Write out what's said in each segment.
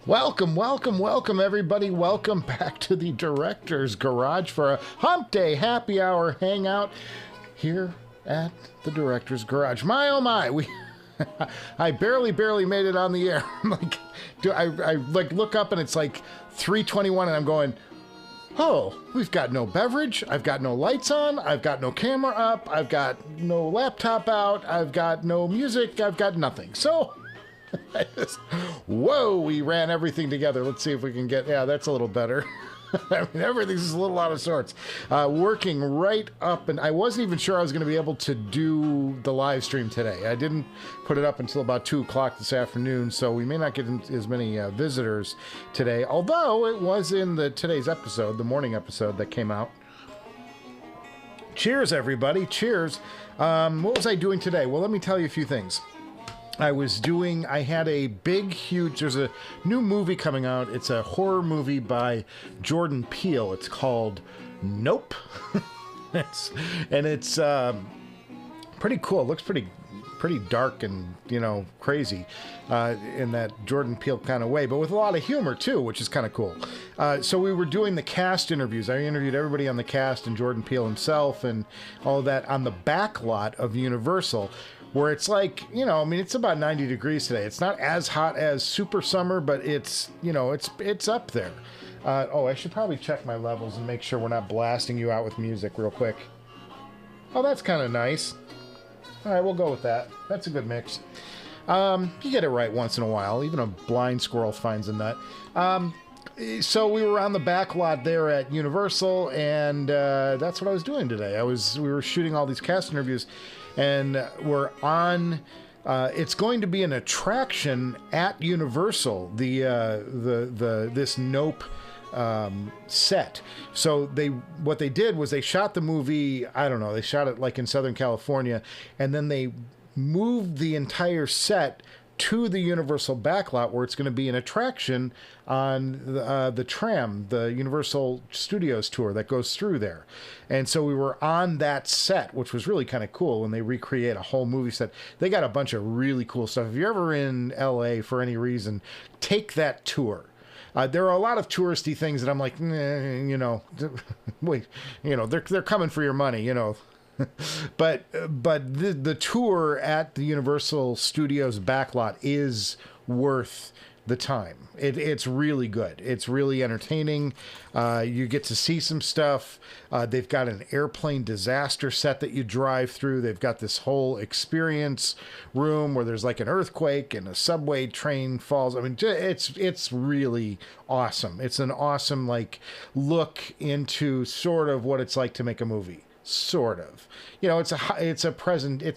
Welcome, welcome, welcome, everybody. Welcome back to the Director's Garage for a Humpday happy hour hangout here at the Director's Garage. My, oh my, I barely made it on the air. I'm like, I look up and it's like 3:21 and I'm going, oh, we've got no beverage, I've got no lights on, I've got no camera up, I've got no laptop out, I've got no music, I've got nothing. So, whoa, we ran everything together. Let's see if we can get, yeah, that's a little better. I mean, everything's a little out of sorts. Working right up, and I wasn't even sure I was going to be able to do the live stream today. I didn't put it up until about 2 o'clock this afternoon, so we may not get as many visitors today, although it was in today's episode, the morning episode that came out. Cheers, everybody. Cheers. What was I doing today? Well, let me tell you a few things. I had a big, huge, there's a new movie coming out. It's a horror movie by Jordan Peele. It's called Nope. It's pretty cool. It looks pretty dark and, crazy in that Jordan Peele kind of way, but with a lot of humor too, which is kind of cool. So we were doing the cast interviews. I interviewed everybody on the cast and Jordan Peele himself and all of that on the back lot of Universal, where it's like, it's about 90 degrees today. It's not as hot as super summer, but it's up there. I should probably check my levels and make sure we're not blasting you out with music real quick. Oh, that's kind of nice. All right, we'll go with that. That's a good mix. You get it right once in a while. Even a blind squirrel finds a nut. So we were on the back lot there at Universal, and that's what I was doing today. We were shooting all these cast interviews, and we're on. It's going to be an attraction at Universal. This Nope set. So what they did was they shot the movie. I don't know. They shot it like in Southern California, and then they moved the entire set to the Universal backlot, where it's going to be an attraction on the tram, the Universal Studios tour that goes through there. And so we were on that set, which was really kind of cool when they recreate a whole movie set. They got a bunch of really cool stuff. If you're ever in LA for any reason, take that tour. There are a lot of touristy things that I'm like, wait, they're coming for your money, But the tour at the Universal Studios backlot is worth the time. It's really good. It's really entertaining. You get to see some stuff. They've got an airplane disaster set that you drive through. They've got this whole experience room where there's like an earthquake and a subway train falls. I mean, it's really awesome. It's an awesome look into sort of what it's like to make a movie. Sort of, it's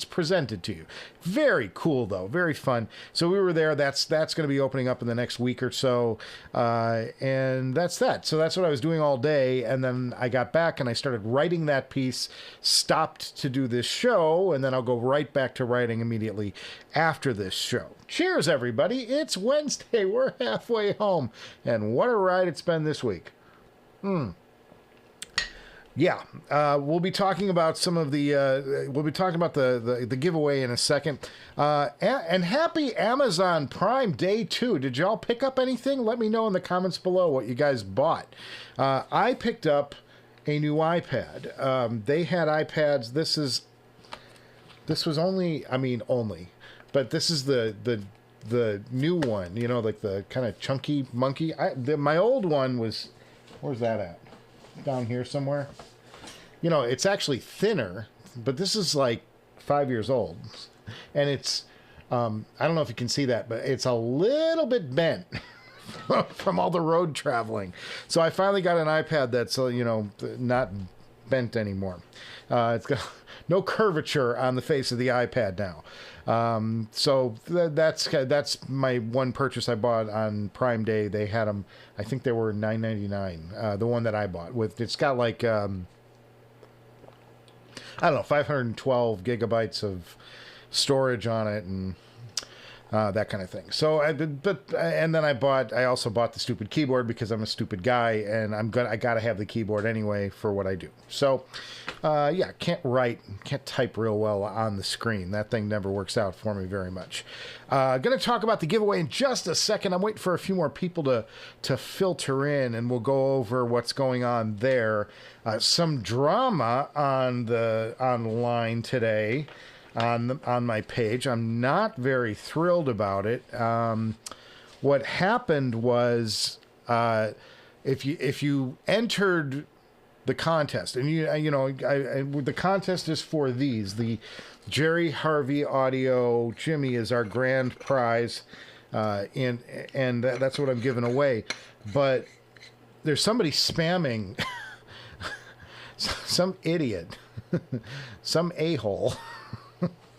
presented to you. Very cool though, very fun. So we were there. That's going to be opening up in the next week or so, and that's that. So that's what I was doing all day, and then I got back and I started writing that piece. Stopped to do this show, and then I'll go right back to writing immediately after this show. Cheers, everybody! It's Wednesday. We're halfway home, and what a ride it's been this week. Yeah, we'll be talking about some of the. We'll be talking about the giveaway in a second. And happy Amazon Prime Day 2. Did y'all pick up anything? Let me know in the comments below what you guys bought. I picked up a new iPad. They had iPads. This was only. But this is the new one. Like the kind of chunky monkey. My old one was. Where's that at? Down here somewhere. It's actually thinner, but this is like 5 years old, and it's I don't know if you can see that, but it's a little bit bent from all the road traveling. So I finally got an iPad that's not bent anymore. It's got no curvature on the face of the iPad now. So that's my one purchase I bought on Prime Day. They had them, I think they were $9.99. The one that I bought it's got like, I don't know, 512 gigabytes of storage on it and that kind of thing. So and then I also bought the stupid keyboard because I'm a stupid guy and I got to have the keyboard anyway for what I do. So Yeah, can't type real well on the screen. That thing never works out for me very much. Going to talk about the giveaway in just a second. I'm waiting for a few more people to filter in, and we'll go over what's going on there. Some drama online today on my page. I'm not very thrilled about it. What happened was, if you entered the contest, and the contest is for the Jerry Harvey audio Jimmy is our grand prize, and that's what I'm giving away. But there's somebody spamming, some idiot, some a-hole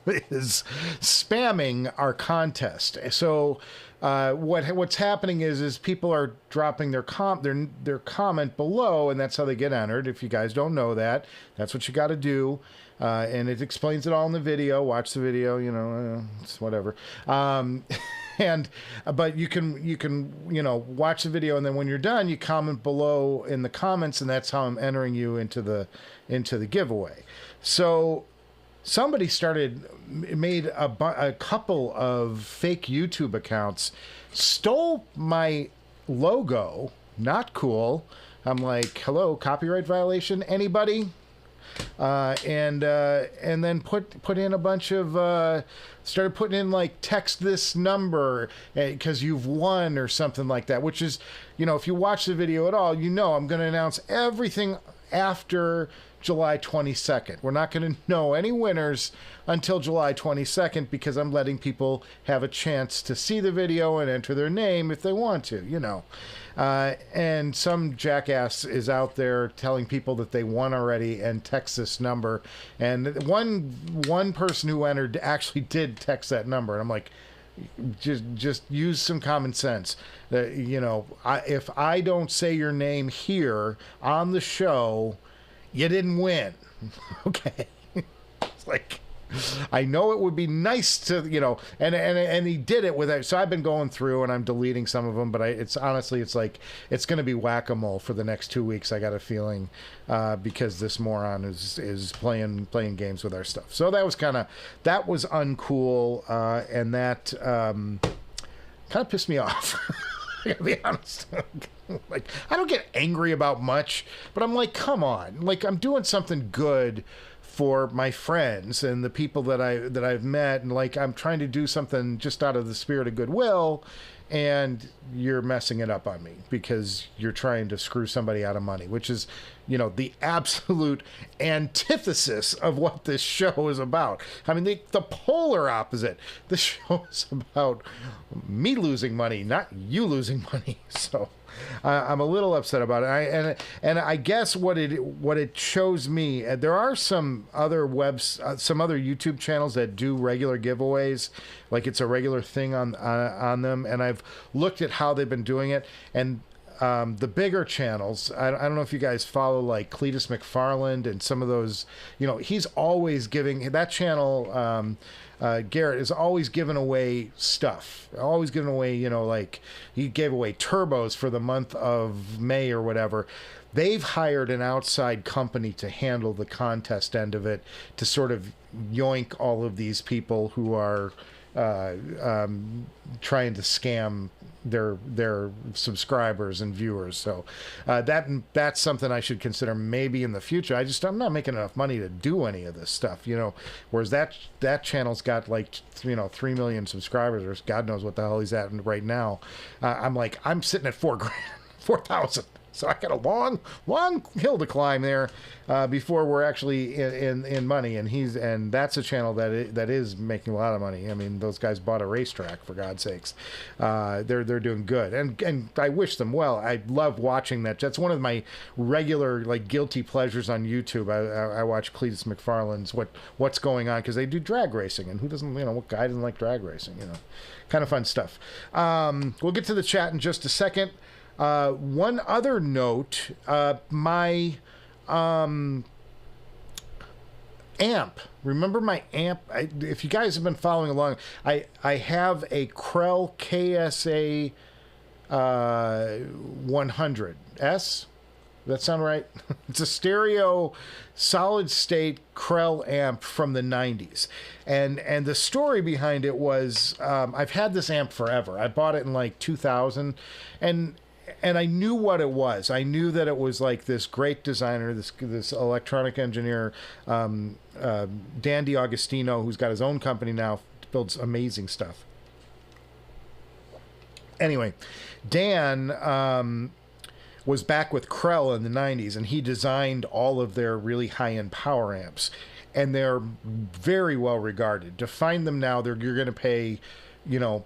is spamming our contest. So what's happening is people are dropping their comment below, and that's how they get entered. If you guys don't know that, that's what you got to do. And it explains it all in the video. Watch the video, it's whatever. But you can watch the video, and then when you're done, you comment below in the comments, and that's how I'm entering you into the giveaway. So somebody made a couple of fake YouTube accounts, stole my logo. Not cool. I'm like, hello, copyright violation, anybody? And then put in a bunch of started putting in like text this number because you've won or something like that, which is, if you watch the video at all, I'm going to announce everything after July 22nd. We're not going to know any winners until July 22nd because I'm letting people have a chance to see the video and enter their name if they want to, and some jackass is out there telling people that they won already and text this number. And one person who entered actually did text that number. And I'm like, just use some common sense. If I don't say your name here on the show, you didn't win. Okay. It's like, I know it would be nice to, and he did it without. So I've been going through and I'm deleting some of them, but it's honestly, it's like, it's going to be whack-a-mole for the next 2 weeks. I got a feeling, because this moron is playing games with our stuff. So that was uncool. And that, kind of pissed me off. I gotta be honest. Like, I don't get angry about much, but I'm like, come on, like, I'm doing something good for my friends and the people that I've met, and like, I'm trying to do something just out of the spirit of goodwill, and you're messing it up on me because you're trying to screw somebody out of money, which is, the absolute antithesis of what this show is about. I mean, the polar opposite. The show is about me losing money, not you losing money. So I'm a little upset about it. And I guess what it shows me, there are some other some other YouTube channels that do regular giveaways, like it's a regular thing on them. And I've looked at how they've been doing it, and the bigger channels, I don't know if you guys follow like Cletus McFarland and some of those, he's always giving that channel. Garrett is always giving away stuff, always giving away, like he gave away turbos for the month of May or whatever. They've hired an outside company to handle the contest end of it, to sort of yoink all of these people who are trying to scam their subscribers and viewers. So that's something I should consider maybe in the future. I'm not making enough money to do any of this stuff, whereas that channel's got like 3 million subscribers, or God knows what the hell he's at right now. I'm sitting at $4,000. So I got a long hill to climb there before we're actually in money. And that's a channel that is making a lot of money. I mean, those guys bought a racetrack, for God's sakes. They're doing good, and I wish them well. I love watching that. That's one of my regular like guilty pleasures on YouTube. I watch Cletus McFarland's what's going on, because they do drag racing, and who doesn't? What guy doesn't like drag racing? Kind of fun stuff. We'll get to the chat in just a second. One other note, my amp. Remember my amp? If you guys have been following along, I have a Krell KSA 100S. That sound right? It's a stereo solid state Krell amp from the 90s. And the story behind it was, I've had this amp forever. I bought it in like 2000, and I knew what it was. I knew that it was like this great designer, this electronic engineer, Dan DiAugustino, who's got his own company now, builds amazing stuff. Anyway, Dan was back with Krell in the 90s, and he designed all of their really high-end power amps, and they're very well regarded. To find them now, you're going to pay, you know,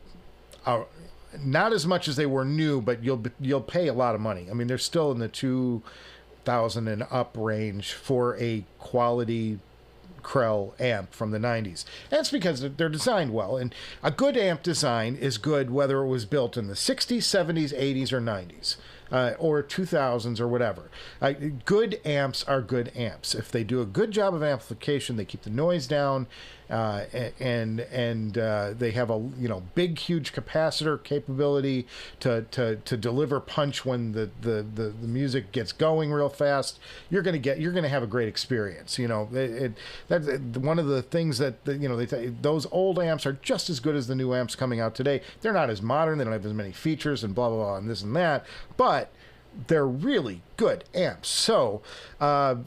not as much as they were new, but you'll pay a lot of money. I mean, they're still in the 2,000 and up range for a quality Krell amp from the 90s. That's because they're designed well, and a good amp design is good whether it was built in the 60s, 70s, 80s, or 90s. Or 2000s or whatever. Good amps are good amps. If they do a good job of amplification, they keep the noise down, and they have a big, huge capacitor capability to deliver punch when the music gets going real fast. You're gonna have a great experience. You know, that's one of the things that those old amps are just as good as the new amps coming out today. They're not as modern. They don't have as many features and blah blah blah and this and that, but they're really good amps. So about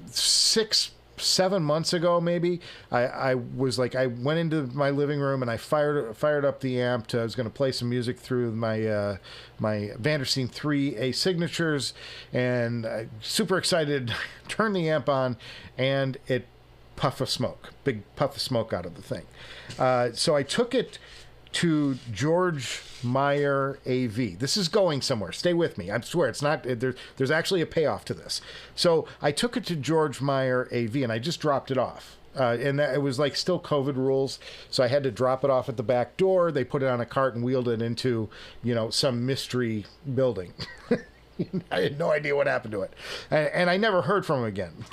6-7 months ago, maybe, I was like, I went into my living room and I fired up the amp. I was going to play some music through my my Vandersteen 3A signatures, and super excited, turned the amp on, and it big puff of smoke out of the thing. So I took it to George Meyer AV. This is going somewhere. Stay with me. I swear it's not. There's actually a payoff to this. So I took it to George Meyer AV and I just dropped it off. And it was like still COVID rules, so I had to drop it off at the back door. They put it on a cart and wheeled it into, some mystery building. I had no idea what happened to it, and I never heard from him again.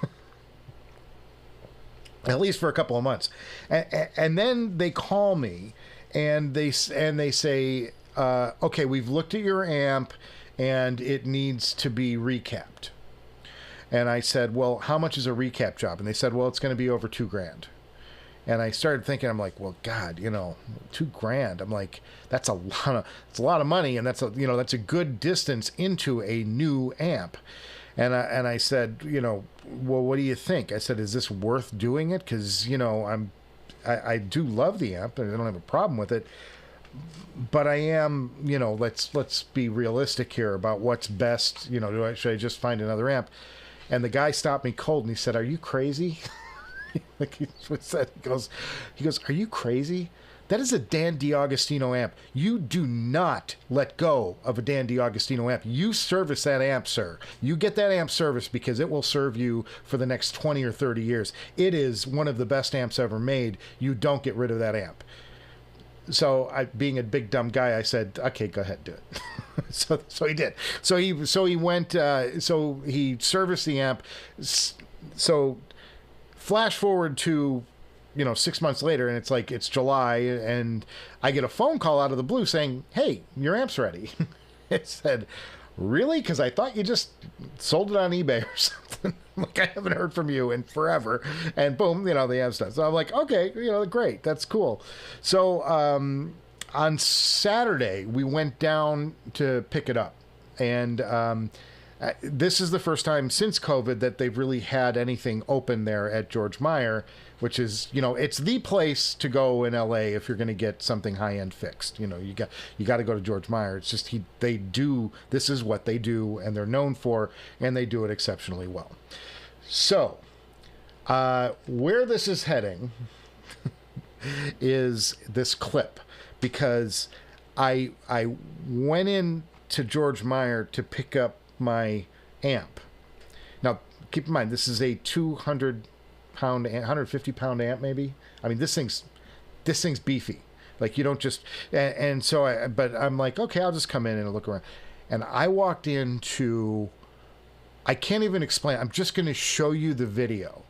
At least for a couple of months, and then they call me. And they say, okay, we've looked at your amp, and it needs to be recapped. And I said, well, how much is a recap job? And they said, well, it's going to be over $2,000. And I started thinking, I'm like, well, God, $2,000. I'm like, it's a lot of money, and that's a good distance into a new amp. And I said, well, what do you think? I said, is this worth doing it? Because I do love the amp and I don't have a problem with it, but I am, let's be realistic here about what's best. Should I just find another amp? And the guy stopped me cold and he said, "Are you crazy?" Like he said, he goes, "Are you crazy? That is a Dan DiAugustino amp. You do not let go of a Dan DiAugustino amp. You service that amp, sir. You get that amp serviced because it will serve you for the next 20 or 30 years. It is one of the best amps ever made. You don't get rid of that amp." So being a big dumb guy, I said, "Okay, go ahead, do it." So he did. So he went. So he serviced the amp. So flash forward to 6 months later, and it's July, and I get a phone call out of the blue saying, "Hey, your amp's ready." It said, "Really? Because I thought you just sold it on eBay or something." Like, I haven't heard from you in forever. And boom, the amp's done. So I'm like, okay, great, that's cool. So on Saturday, we went down to pick it up, and this is the first time since COVID that they've really had anything open there at George Meyer, which is, it's the place to go in LA if you're going to get something high end fixed. You got to go to George Meyer. It's just this is what they do, and they're known for, and they do it exceptionally well. So, where this is heading is this clip, because I went in to George Meyer to pick up my amp. Now, keep in mind, this is a 200-pound, 150-pound amp, maybe. I mean, this thing's beefy. Like, you don't just, and so but I'm like, okay, I'll just come in and look around. And I walked into, I can't even explain. I'm just going to show you the video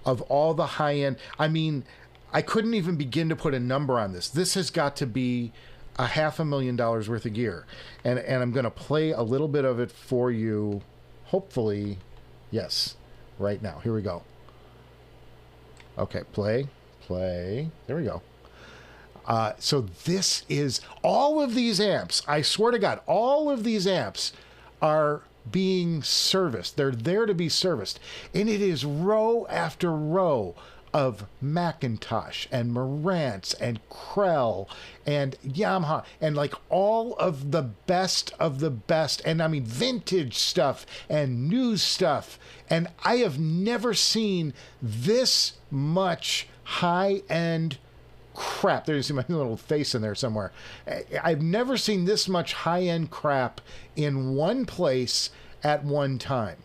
of all the high end. I mean, I couldn't even begin to put a number on this. This has got to be a $500,000 worth of gear. And I'm going to play a little bit of it for you, hopefully, yes, right now. Here we go. Okay, play. There we go. So this is all of these amps. I swear to God, all of these amps are being serviced. They're there to be serviced. And it is row after row of Macintosh and Marantz and Krell and Yamaha and like all of the best of the best. And I mean, vintage stuff and new stuff. And I have never seen this much high-end crap. There's my little face in there somewhere. I've never seen this much high-end crap in one place at one time.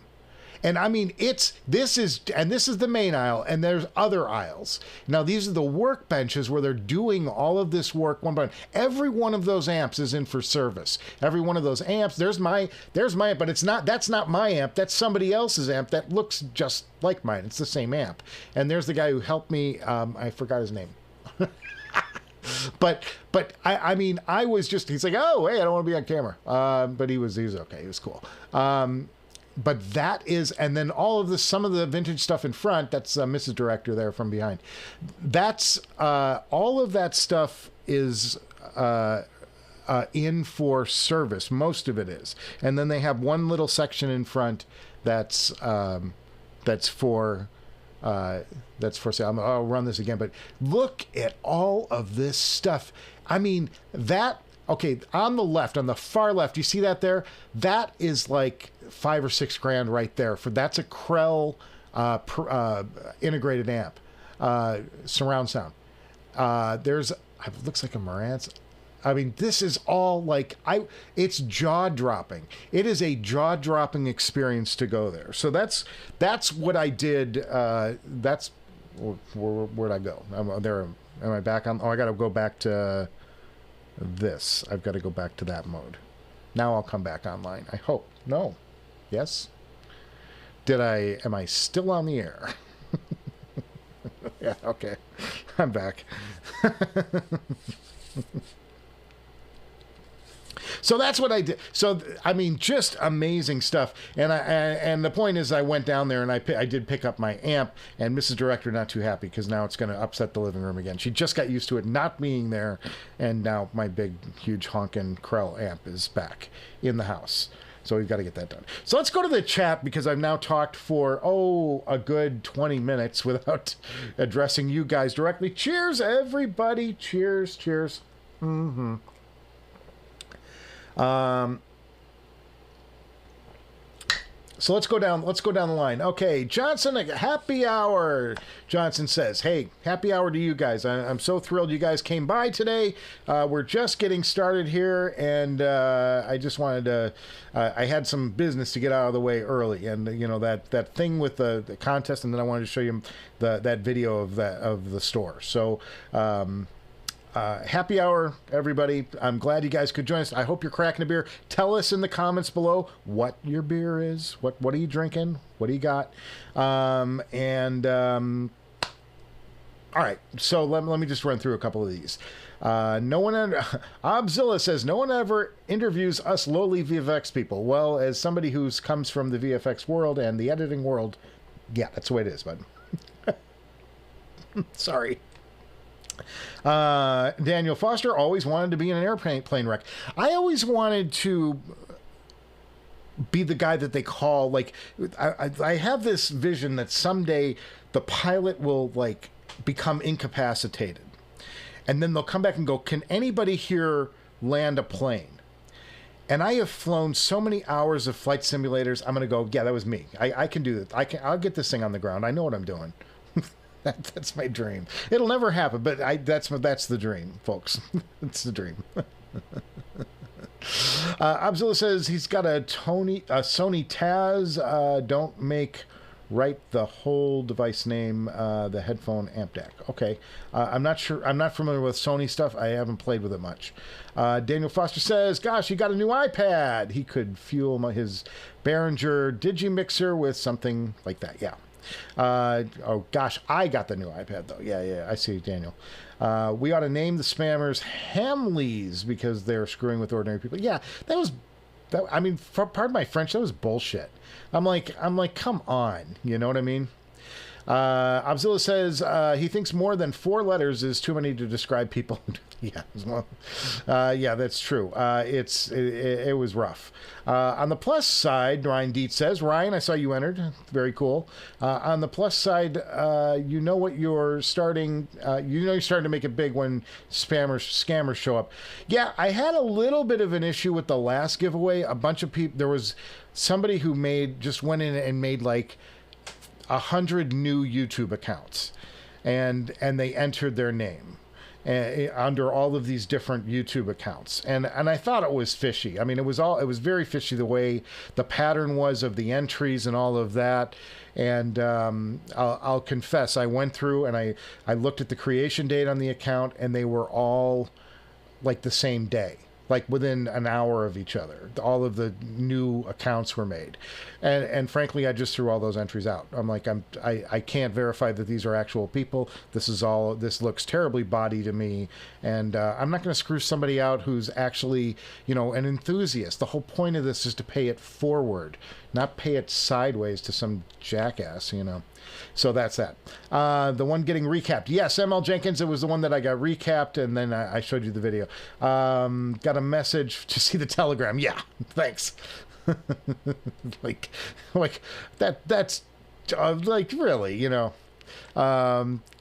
And I mean, this is the main aisle, and there's other aisles. Now, these are the workbenches where they're doing all of this work one by one. Every one of those amps is in for service. Every one of those amps, there's my amp, but that's not my amp. That's somebody else's amp that looks just like mine. It's the same amp. And there's the guy who helped me. I forgot his name. But I mean, I was just, he's like, oh, hey, I don't want to be on camera. But he was okay. He was cool. But that is, and then all of some of the vintage stuff in front, that's Mrs. Director there from behind. That's, all of that stuff is in for service. Most of it is. And then they have one little section in front that's for sale. I'll run this again, but look at all of this stuff. I mean, okay, on the left, on the far left, you see that there? That is like $5 or $6 grand right there. That's a Krell integrated amp, surround sound. It looks like a Marantz. I mean, this is all like, it's jaw-dropping. It is a jaw-dropping experience to go there. So that's what I did. Where'd I go? Am I back on? Oh, I got to go back to this. I've got to go back to that mode. Now I'll come back online. I hope. No. Yes? Am I still on the air? Yeah, okay. I'm back. So that's what I did. So, I mean, just amazing stuff. And the point is, I went down there and I did pick up my amp, and Mrs. Director not too happy because now it's going to upset the living room again. She just got used to it not being there, and now my big, huge honkin' Krell amp is back in the house. So we've got to get that done. So let's go to the chat because I've now talked for, a good 20 minutes without addressing you guys directly. Cheers, everybody. Cheers, cheers. Mm-hmm. So let's go down the line. Okay, Johnson, happy hour. Johnson says, hey, happy hour to you guys. I'm so thrilled you guys came by today. We're just getting started here, and I just wanted to, I had some business to get out of the way early, and that thing with the contest, and then I wanted to show you that video of the store. So happy hour, everybody. I'm glad you guys could join us. I hope you're cracking a beer. Tell us in the comments below what your beer is. What are you drinking? What do you got? All right, so let me just run through a couple of these. Obzilla says, no one ever interviews us lowly VFX people. Well, as somebody who comes from the VFX world and the editing world, yeah, that's the way it is, bud. Sorry. Daniel Foster always wanted to be in an airplane wreck. I always wanted to be the guy that they call, like, I have this vision that someday the pilot will, like, become incapacitated. And then they'll come back and go, can anybody here land a plane? And I have flown so many hours of flight simulators, I'm going to go, yeah, that was me. I can do that. I'll get this thing on the ground. I know what I'm doing. That's my dream. It'll never happen, but that's the dream, folks. It's the dream. Abzilla says he's got a Sony Taz. Don't make right the whole device name, the headphone amp deck. Okay. I'm not sure. I'm not familiar with Sony stuff. I haven't played with it much. Daniel Foster says, gosh, he got a new iPad. He could fuel his Behringer Digimixer with something like that. Yeah. Oh gosh, I got the new iPad though. Yeah, I see, Daniel. We ought to name the spammers Hamleys because they're screwing with ordinary people. Yeah, I mean, pardon my French, that was bullshit. I'm like, come on, you know what I mean? Obzilla says he thinks more than 4 letters is too many to describe people. Yeah, well, yeah, that's true. It was rough. On the plus side, Ryan Dietz says, Ryan, I saw you entered. Very cool. On the plus side, you know what you're starting. You're starting to make it big when scammers show up. Yeah, I had a little bit of an issue with the last giveaway. A bunch of people. There was somebody who just went in and made like 100 new YouTube accounts, and they entered their name under all of these different YouTube accounts, and I thought it was fishy. I mean, it was very fishy the way the pattern was of the entries and all of that. And I'll confess, I went through and I looked at the creation date on the account, and they were all like the same day, like within an hour of each other. All of the new accounts were made, and frankly, I just threw all those entries out. I'm like, I can't verify that these are actual people. This looks terribly body to me, and I'm not going to screw somebody out who's actually, an enthusiast. The whole point of this is to pay it forward, not pay it sideways to some jackass, So that's that. The one getting recapped. Yes, ML Jenkins, it was the one that I got recapped, and then I showed you the video. Got a message to see the telegram. Yeah, thanks. like that's like really,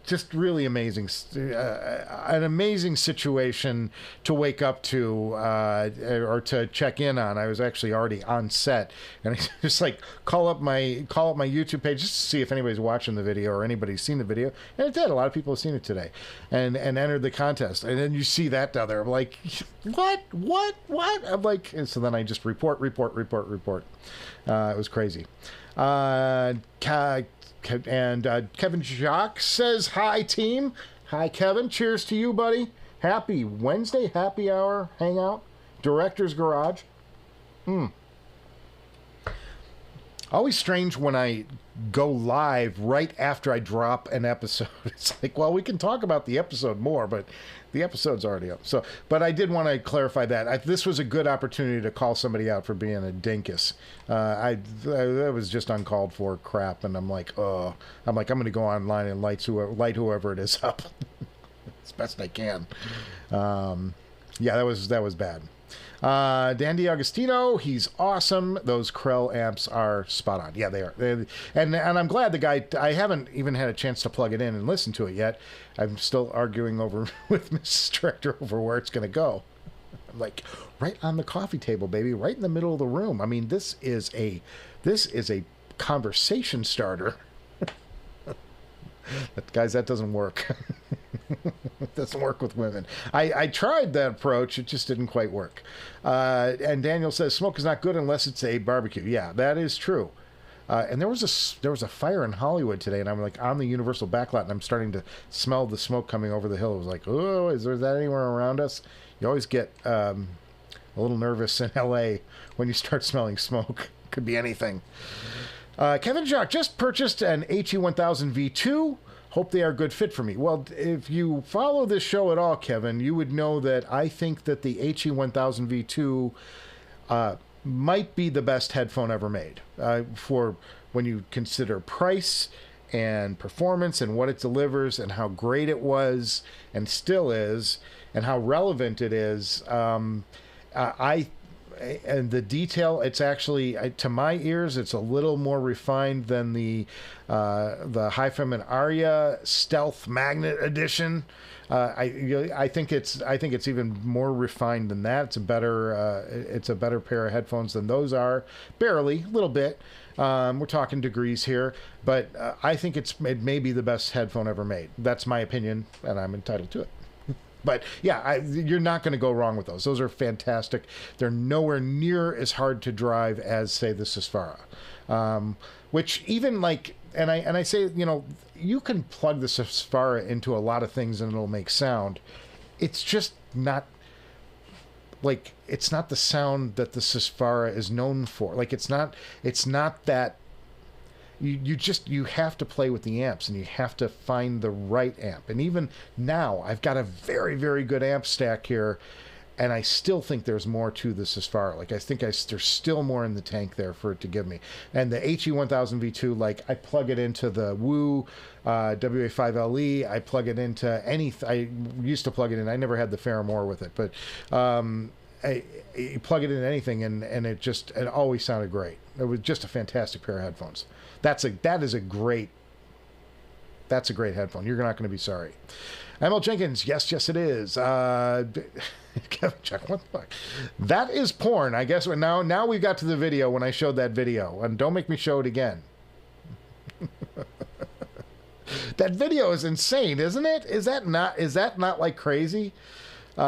just really amazing, an amazing situation to wake up to or to check in on. I was actually already on set, and I just like call up my YouTube page just to see if anybody's watching the video or anybody's seen the video, and it did. A lot of people have seen it today, and entered the contest. And then you see that down there. I'm like, what? I'm like, and so then I just report. It was crazy. And Kevin Jacques says, hi, team. Hi, Kevin. Cheers to you, buddy. Happy Wednesday, happy hour, hangout, director's garage. Always strange when I go live right after I drop an episode. It's like, well, we can talk about the episode more, but the episode's already up. So, but I did want to clarify that. This was a good opportunity to call somebody out for being a dinkus. That was just uncalled for crap, and I'm like, I'm going to go online and light whoever it is up as best I can. Yeah, that was bad. Dan D'Agostino, he's awesome. Those Krell amps are spot on. Yeah, they are. And I'm glad the guy, I haven't even had a chance to plug it in and listen to it yet. I'm still arguing over with Mrs. Director over where it's going to go. I'm like, right on the coffee table, baby, right in the middle of the room. I mean, this is a conversation starter. Guys, that doesn't work. It doesn't work with women. I tried that approach. It just didn't quite work. And Daniel says, smoke is not good unless it's a barbecue. Yeah, that is true. And there was a fire in Hollywood today, and I'm like on the Universal backlot, and I'm starting to smell the smoke coming over the hill. It was like, oh, is that anywhere around us? You always get a little nervous in LA when you start smelling smoke. Could be anything. Kevin Jacques just purchased an HE1000 V2. Hope they are a good fit for me. Well, if you follow this show at all, Kevin, you would know that I think that the HE1000 V2 might be the best headphone ever made for when you consider price and performance and what it delivers and how great it was and still is and how relevant it is. And the detail, it's actually, to my ears, it's a little more refined than the Hifiman Aria Stealth Magnet Edition. I think it's even more refined than that. It's a better pair of headphones than those are, barely, a little bit. We're talking degrees here, but I think it may be the best headphone ever made. That's my opinion, and I'm entitled to it. But yeah, you're not going to go wrong with those. Those are fantastic. They're nowhere near as hard to drive as, say, the Susvara, which even like, and I say, you can plug the Susvara into a lot of things and it'll make sound. It's just not like, it's not the sound that the Susvara is known for. Like, it's not that you have to play with the amps, and you have to find the right amp. And even now, I've got a very, very good amp stack here, and I still think there's more to the Susvara. Like, I think there's still more in the tank there for it to give me. And the HE1000 V2, like, I plug it into the Woo WA5LE. I plug it into I used to plug it in. I never had the Faramore with it, but you plug it in anything, and it always sounded great. It was just a fantastic pair of headphones. That's a great headphone. You're not going to be sorry. ML Jenkins, yes, it is. Kevin Chuck, what the fuck? That is porn. I guess now we got to the video when I showed that video, and don't make me show it again. That video is insane, isn't it? Is that not like crazy? Do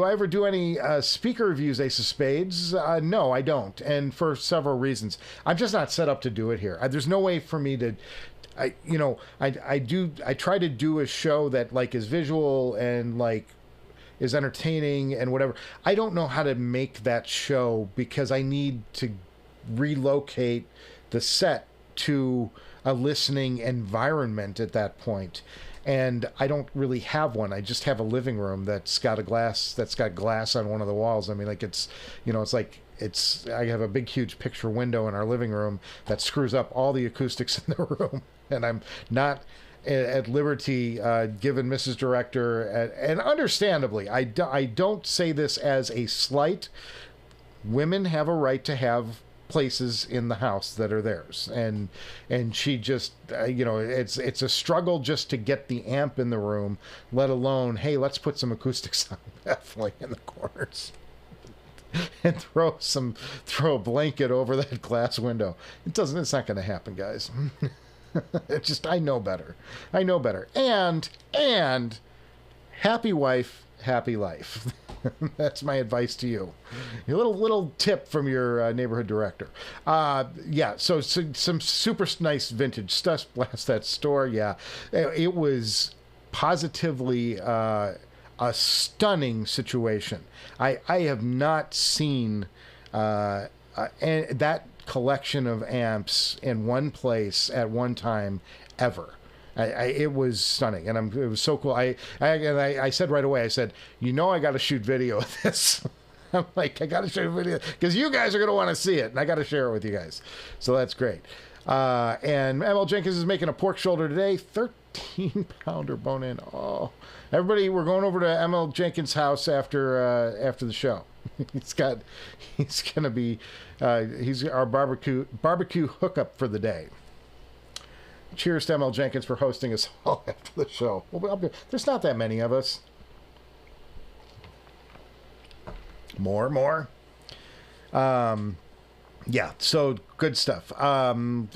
I ever do any speaker reviews, Ace of Spades? No, I don't, and for several reasons. I'm just not set up to do it here. There's no way for me to. I try to do a show that like is visual and like is entertaining and whatever. I don't know how to make that show because I need to relocate the set to a listening environment at that point. And I don't really have one. I just have a living room that's got glass on one of the walls. I mean, like I have a big, huge picture window in our living room that screws up all the acoustics in the room. And I'm not at liberty, given Mrs. Director, and understandably, I don't say this as a slight. Women have a right to have places in the house that are theirs, and she just it's a struggle just to get the amp in the room, let alone, hey, let's put some acoustics on definitely in the corners and throw a blanket over that glass window. It's not going to happen, guys. It's just, I know better, and happy wife, happy life. That's my advice to you. A little tip from your neighborhood director. Yeah, so some super nice vintage stuff. Blast that store. Yeah, it was positively a stunning situation. I have not seen that collection of amps in one place at one time ever. It was stunning, and it was so cool. I said right away, I said, I got to shoot video of this. I'm like, I got to shoot video because you guys are going to want to see it, and I got to share it with you guys. So that's great. And ML Jenkins is making a pork shoulder today, 13-pounder bone-in. Oh, everybody, we're going over to ML Jenkins' house after the show. He's our barbecue hookup for the day. Cheers to ML Jenkins for hosting us all after the show. There's not that many of us. More. Yeah, so good stuff.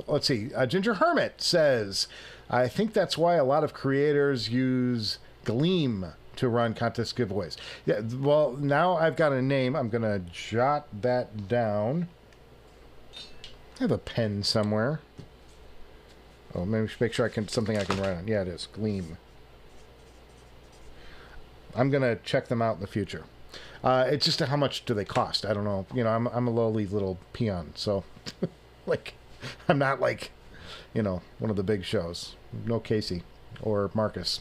Let's see. Ginger Hermit says, I think that's why a lot of creators use Gleam to run contest giveaways. Yeah, well, now I've got a name. I'm going to jot that down. I have a pen somewhere. Oh, maybe make sure something I can write on. Yeah, it is. Gleam. I'm going to check them out in the future. It's just how much do they cost? I don't know. I'm a lowly little peon, so like I'm not like, one of the big shows. No Casey or Marquez.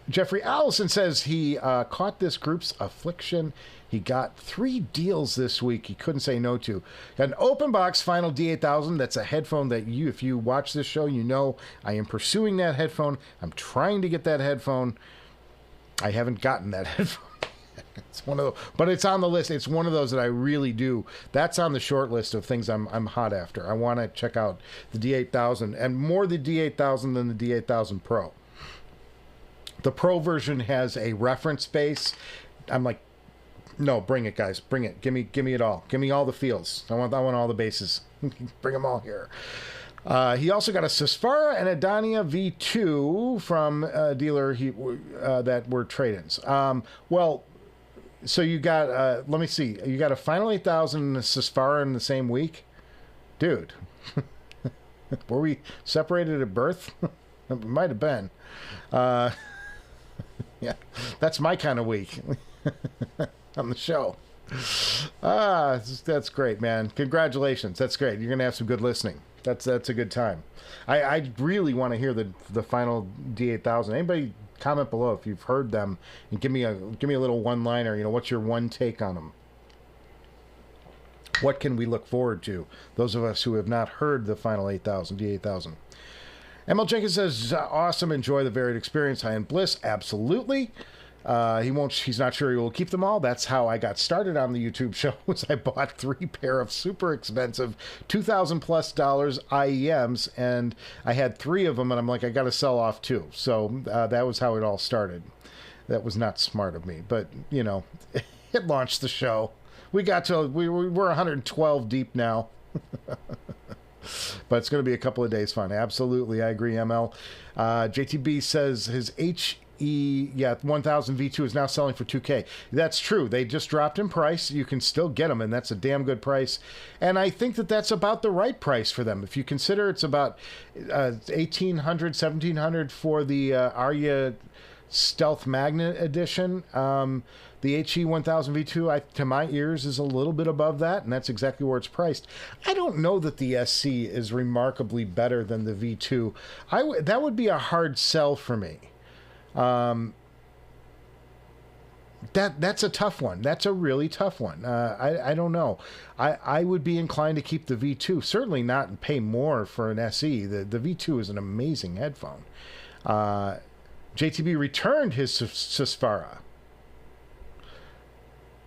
Jeffrey Allison says he caught this group's affliction. He got 3 deals this week he couldn't say no to. An open box Final D8000. That's a headphone that if you watch this show, I am pursuing that headphone. I'm trying to get that headphone. I haven't gotten that headphone. It's one of those, but it's on the list. It's one of those that I really do. That's on the short list of things I'm hot after. I want to check out the D8000, and more the D8000 than the D8000 Pro. The Pro version has a reference bass. I'm like, no, bring it, guys. Bring it. Give me it all. Give me all the feels. I want all the basses. Bring them all here. He also got a Susvara and a Dania V2 from a dealer that were trade-ins. Well, so you got, let me see. You got a Final 8000 and a Susvara in the same week? Dude. Were we separated at birth? It might have been. Yeah, that's my kind of week on the show. That's great, man. Congratulations. That's great. You're gonna have some good listening. That's a good time. I really want to hear the final D8000. Anybody comment below if you've heard them and give me a little one-liner. You know, what's your one take on them? What can we look forward to? Those of us who have not heard the final 8000 D8000. ML Jenkins says, awesome. Enjoy the varied experience. High-end bliss. Absolutely. He's not sure he will keep them all. That's how I got started on the YouTube show. Was I bought 3 pair of super expensive $2,000+ IEMs, and I had 3 of them, and I'm like, I got to sell off 2. So that was how it all started. That was not smart of me, but you know, it launched the show. We we're 112 deep now. But it's going to be a couple of days fun. Absolutely, I agree, ML. JTB says his HE 1000 V2 is now selling for $2K. That's true. They just dropped in price. You can still get them, and that's a damn good price. And I think that that's about the right price for them. If you consider it's about $1,800, $1,700 for the Arya Stealth Magnet Edition. The HE 1000 V2, to my ears, is a little bit above that, and that's exactly where it's priced. I don't know that the SC is remarkably better than the V2. That would be a hard sell for me. That's a tough one. That's a really tough one. I don't know. I would be inclined to keep the V2. Certainly not pay more for an SE. The V2 is an amazing headphone. JTB returned his Susvara.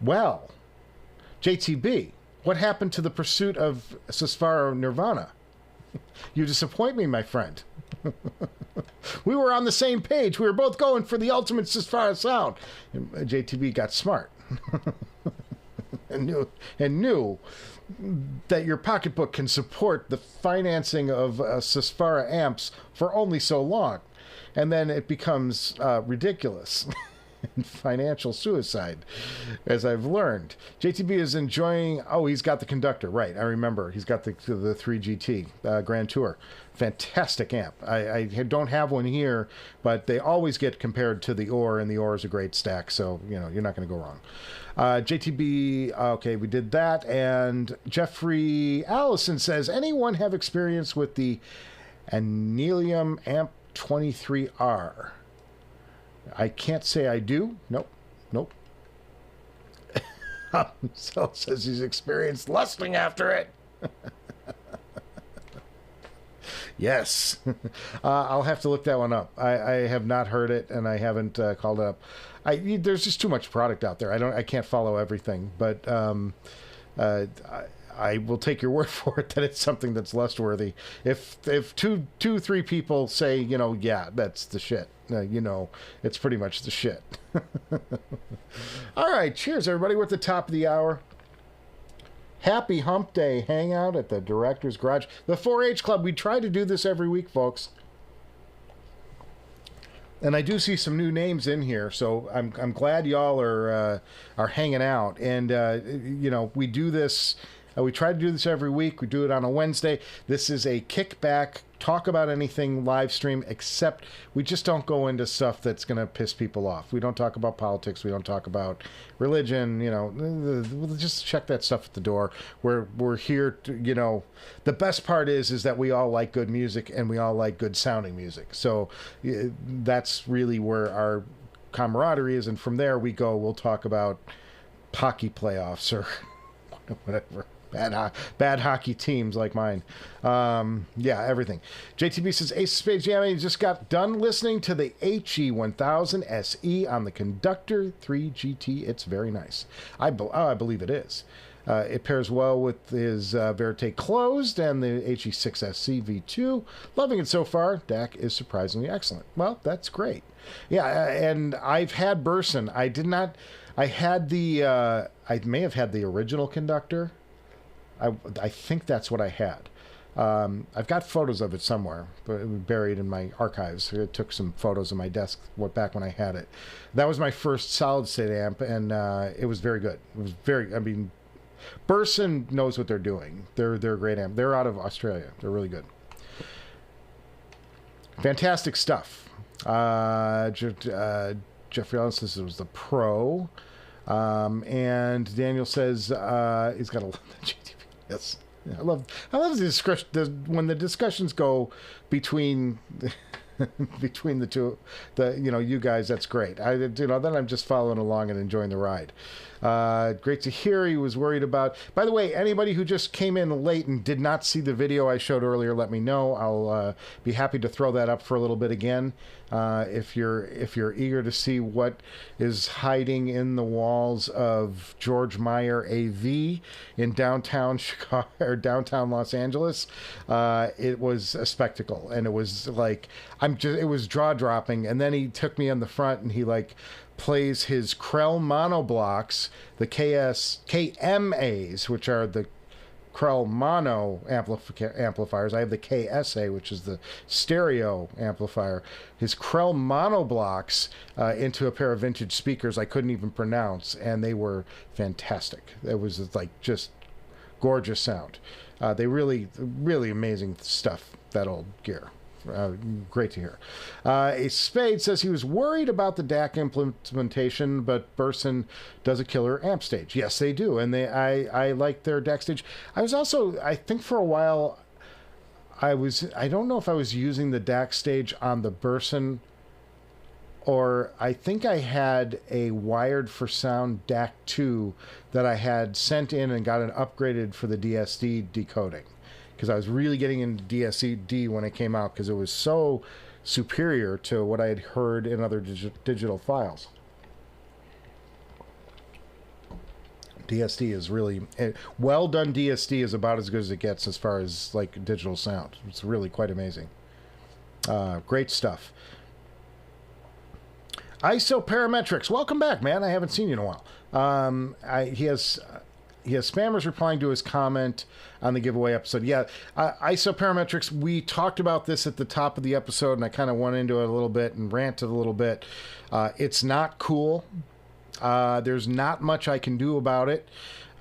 Well, JTB, what happened to the pursuit of Susvara Nirvana? You disappoint me, my friend. We were on the same page. We were both going for the ultimate Susvara sound. And JTB got smart and knew that your pocketbook can support the financing of Susvara amps for only so long. And then it becomes ridiculous. Financial suicide, as I've learned. JTB is enjoying. Oh, he's got the conductor, right? I remember. He's got the 3GT Grand Tour. Fantastic amp. I don't have one here, but they always get compared to the Ore, and the Ore is a great stack. So you know you're not going to go wrong. JTB. Okay, we did that. And Jeffrey Allison says, anyone have experience with the Anelium Amp 23R? I can't say I do. Nope. So says he's experienced lusting after it. Yes. I'll have to look that one up. I have not heard it, and I haven't called it up. There's just too much product out there. I can't follow everything, but I will take your word for it that it's something that's lustworthy. If two, 3 people say, you know, yeah, that's the shit. You know, it's pretty much the shit. All right, cheers, everybody. We're at the top of the hour. Happy Hump Day hangout at the Director's Garage. The 4-H Club. We try to do this every week, folks. And I do see some new names in here, so I'm glad y'all are hanging out. And you know, we do this. We try to do this every week. We do it on a Wednesday. This is a kickback, talk about anything live stream, except we just don't go into stuff that's going to piss people off. We don't talk about politics. We don't talk about religion. You know, we'll just check that stuff at the door. We're here to, you know, the best part is that we all like good music and we all like good sounding music. So that's really where our camaraderie is. And from there we go, we'll talk about hockey playoffs or whatever. Bad hockey teams like mine. Yeah, everything. JTB says, Ace of Spades, yeah, he just got done listening to the HE 1000 SE on the Conductor 3GT. It's very nice. I believe it is. It pairs well with his Verite Closed and the HE6SC V2. Loving it so far. DAC is surprisingly excellent. Well, that's great. Yeah, and I've had Burson. I did not... I had the... I may have had the original Conductor. I think that's what I had. I've got photos of it somewhere, buried in my archives. I took some photos of my desk back when I had it. That was my first solid state amp, and it was very good. It was very, I mean, Burson knows what they're doing. They're a great amp. They're out of Australia. They're really good. Fantastic stuff. Jeffrey Allen says it was the Pro. And Daniel says he's got a love the JTP. Yes, I love the discussion when the discussions go between between the two, you guys. That's great. Then I'm just following along and enjoying the ride. Great to hear. He was worried about. By the way, anybody who just came in late and did not see the video I showed earlier, let me know. I'll be happy to throw that up for a little bit again. If you're eager to see what is hiding in the walls of George Meyer AV in downtown Chicago or downtown Los Angeles, it was a spectacle, and it was like it was jaw dropping. And then he took me on the front and he plays his Krell mono blocks, the KMAs, which are the Krell mono amplifiers. I have the KSA, which is the stereo amplifier. His Krell mono blocks into a pair of vintage speakers I couldn't even pronounce, and they were fantastic. It was just gorgeous sound. They really amazing stuff, that old gear. Great to hear. A Spade says he was worried about the DAC implementation, but Burson does a killer amp stage. Yes, they do, and I like their DAC stage. I think for a while, I don't know if I was using the DAC stage on the Burson, or I think I had a Wired for Sound DAC 2 that I had sent in and got an upgraded for the DSD decoding. Because I was really getting into DSD when it came out, because it was so superior to what I had heard in other digital files. DSD is really well done. DSD is about as good as it gets as far as digital sound. It's really quite amazing. Great stuff. ISO Parametrics, welcome back, man. I haven't seen you in a while. He has spammers replying to his comment on the giveaway episode. Yeah, ISO Parametrics, we talked about this at the top of the episode, and I kind of went into it a little bit and ranted a little bit. It's not cool. There's not much I can do about it.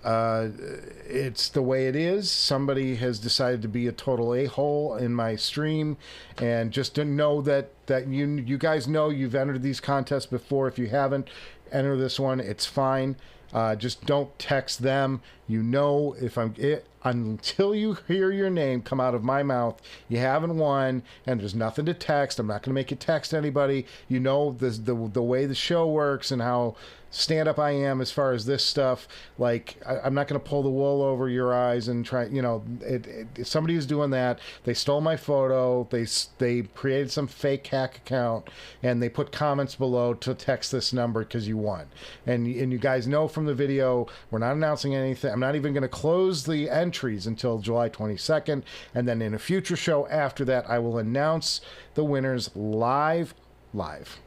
It's the way it is. Somebody has decided to be a total a-hole in my stream, and just to know that you guys know you've entered these contests before. If you haven't, enter this one. It's fine. Just don't text them. Until you hear your name come out of my mouth, you haven't won, and there's nothing to text. I'm not going to make you text anybody. You know the way the show works and how stand-up I am as far as this stuff. I'm not going to pull the wool over your eyes and try, somebody is doing that. They stole my photo. They created some fake hack account, and they put comments below to text this number because you won. And you guys know from the video, we're not announcing anything. I'm not even going to close the entries until July 22nd. And then in a future show after that, I will announce the winners live.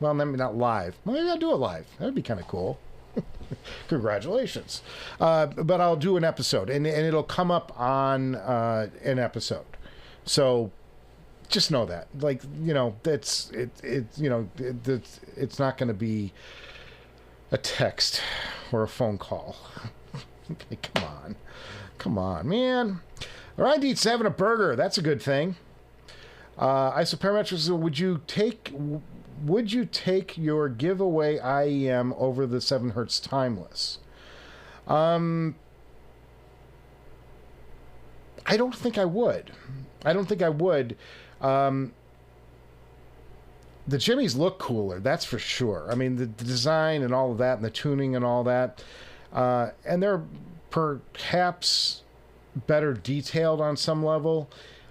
Well, maybe not live. Maybe I'll do it live. That'd be kind of cool. Congratulations. But I'll do an episode, and it'll come up on an episode. So just know that. It's not going to be a text or a phone call. Okay, come on, man. All right, Deets having a burger. That's a good thing. Isoparametrics, would you take your giveaway IEM over the 7 Hertz timeless? I don't think I would. The Jimmys look cooler, that's for sure. I mean, the design and all of that, and the tuning and all that, and they're perhaps better detailed on some level.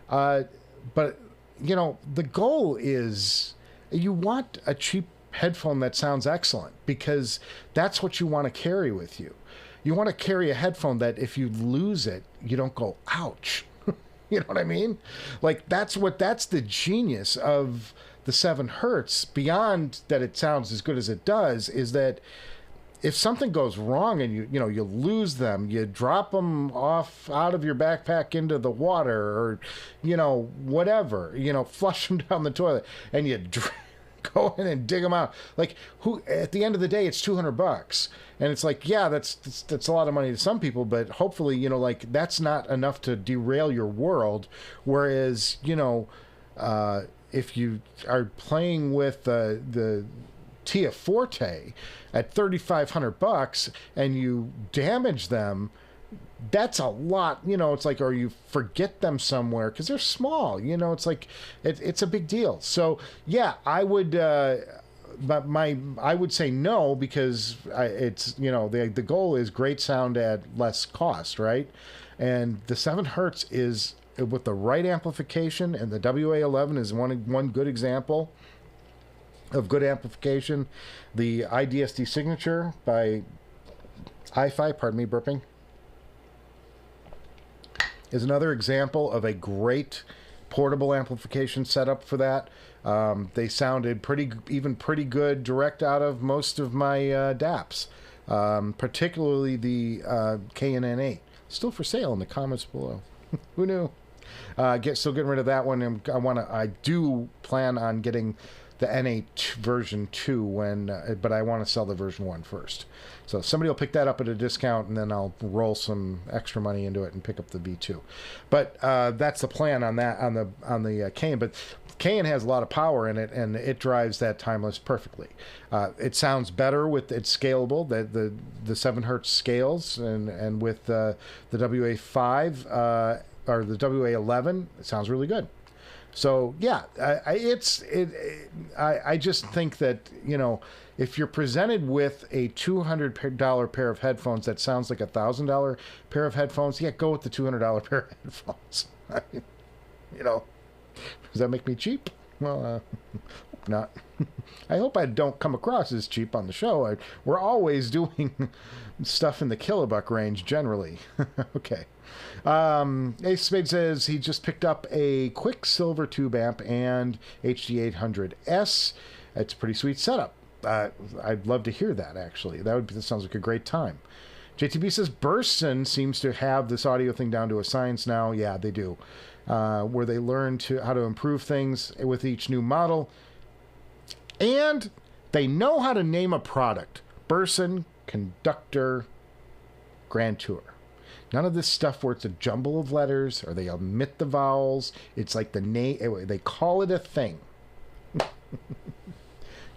But the goal is, you want a cheap headphone that sounds excellent, because that's what you want to carry with you. You want to carry a headphone that if you lose it, you don't go, ouch. You know what I mean? That's the genius of the 7 Hertz, beyond that it sounds as good as it does, is that if something goes wrong and you lose them, you drop them off out of your backpack into the water, or whatever, flush them down the toilet, and you go in and dig them out. At the end of the day, it's $200, and it's that's a lot of money to some people, but hopefully that's not enough to derail your world. Whereas if you are playing with the Tia Forte at $3,500 and you damage them, that's a lot. You know, it's like, or you forget them somewhere because they're small. You know, it's like it's a big deal. So yeah, I would. But I would say no, because it's, you know, the goal is great sound at less cost, right? And the 7 Hertz is, with the right amplification, and the WA11 is one good example of good amplification. The IDSD Signature by Hi-Fi, pardon me, burping, is another example of a great portable amplification setup for that. They sounded pretty good direct out of most of my DAPs, particularly the Cayin N8. Still for sale in the comments below. Who knew? Still getting rid of that one. And I do plan on getting the N8 version 2 but I want to sell the version 1 first. So somebody will pick that up at a discount, and then I'll roll some extra money into it and pick up the V2. But that's the plan on that, on the Cayin. But Cayin has a lot of power in it, and it drives that timeless perfectly. It sounds better with, it's scalable. The 7 Hertz scales, and with the WA5 or the WA11, it sounds really good. So yeah, I just think that, you know, if you're presented with a $200 pair of headphones that sounds like a $1,000 pair of headphones, yeah, go with the $200 pair of headphones. You know, does that make me cheap? Well, not. I hope I don't come across as cheap on the show. We're always doing stuff in the kilobuck range generally. Okay. Ace Spade says he just picked up a Quicksilver tube amp and HD800S. It's a pretty sweet setup. I'd love to hear that, actually. That sounds like a great time. JTB says Burson seems to have this audio thing down to a science now. Yeah, they do. Where they learn how to improve things with each new model. And they know how to name a product. Burson, Conductor, Grand Tour. None of this stuff where it's a jumble of letters or they omit the vowels. It's like the name, they call it a thing.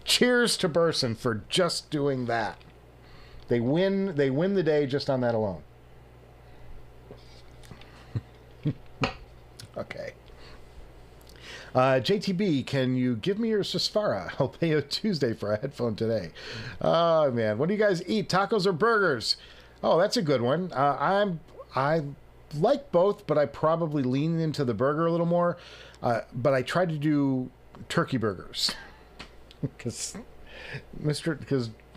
Cheers to Burson for just doing that. They win the day just on that alone. Okay. JTB, can you give me your Susvara? I'll pay you Tuesday for a headphone today. Oh, man. What do you guys eat? Tacos or burgers? Oh, that's a good one. I like both, but I probably lean into the burger a little more. But I try to do turkey burgers. Because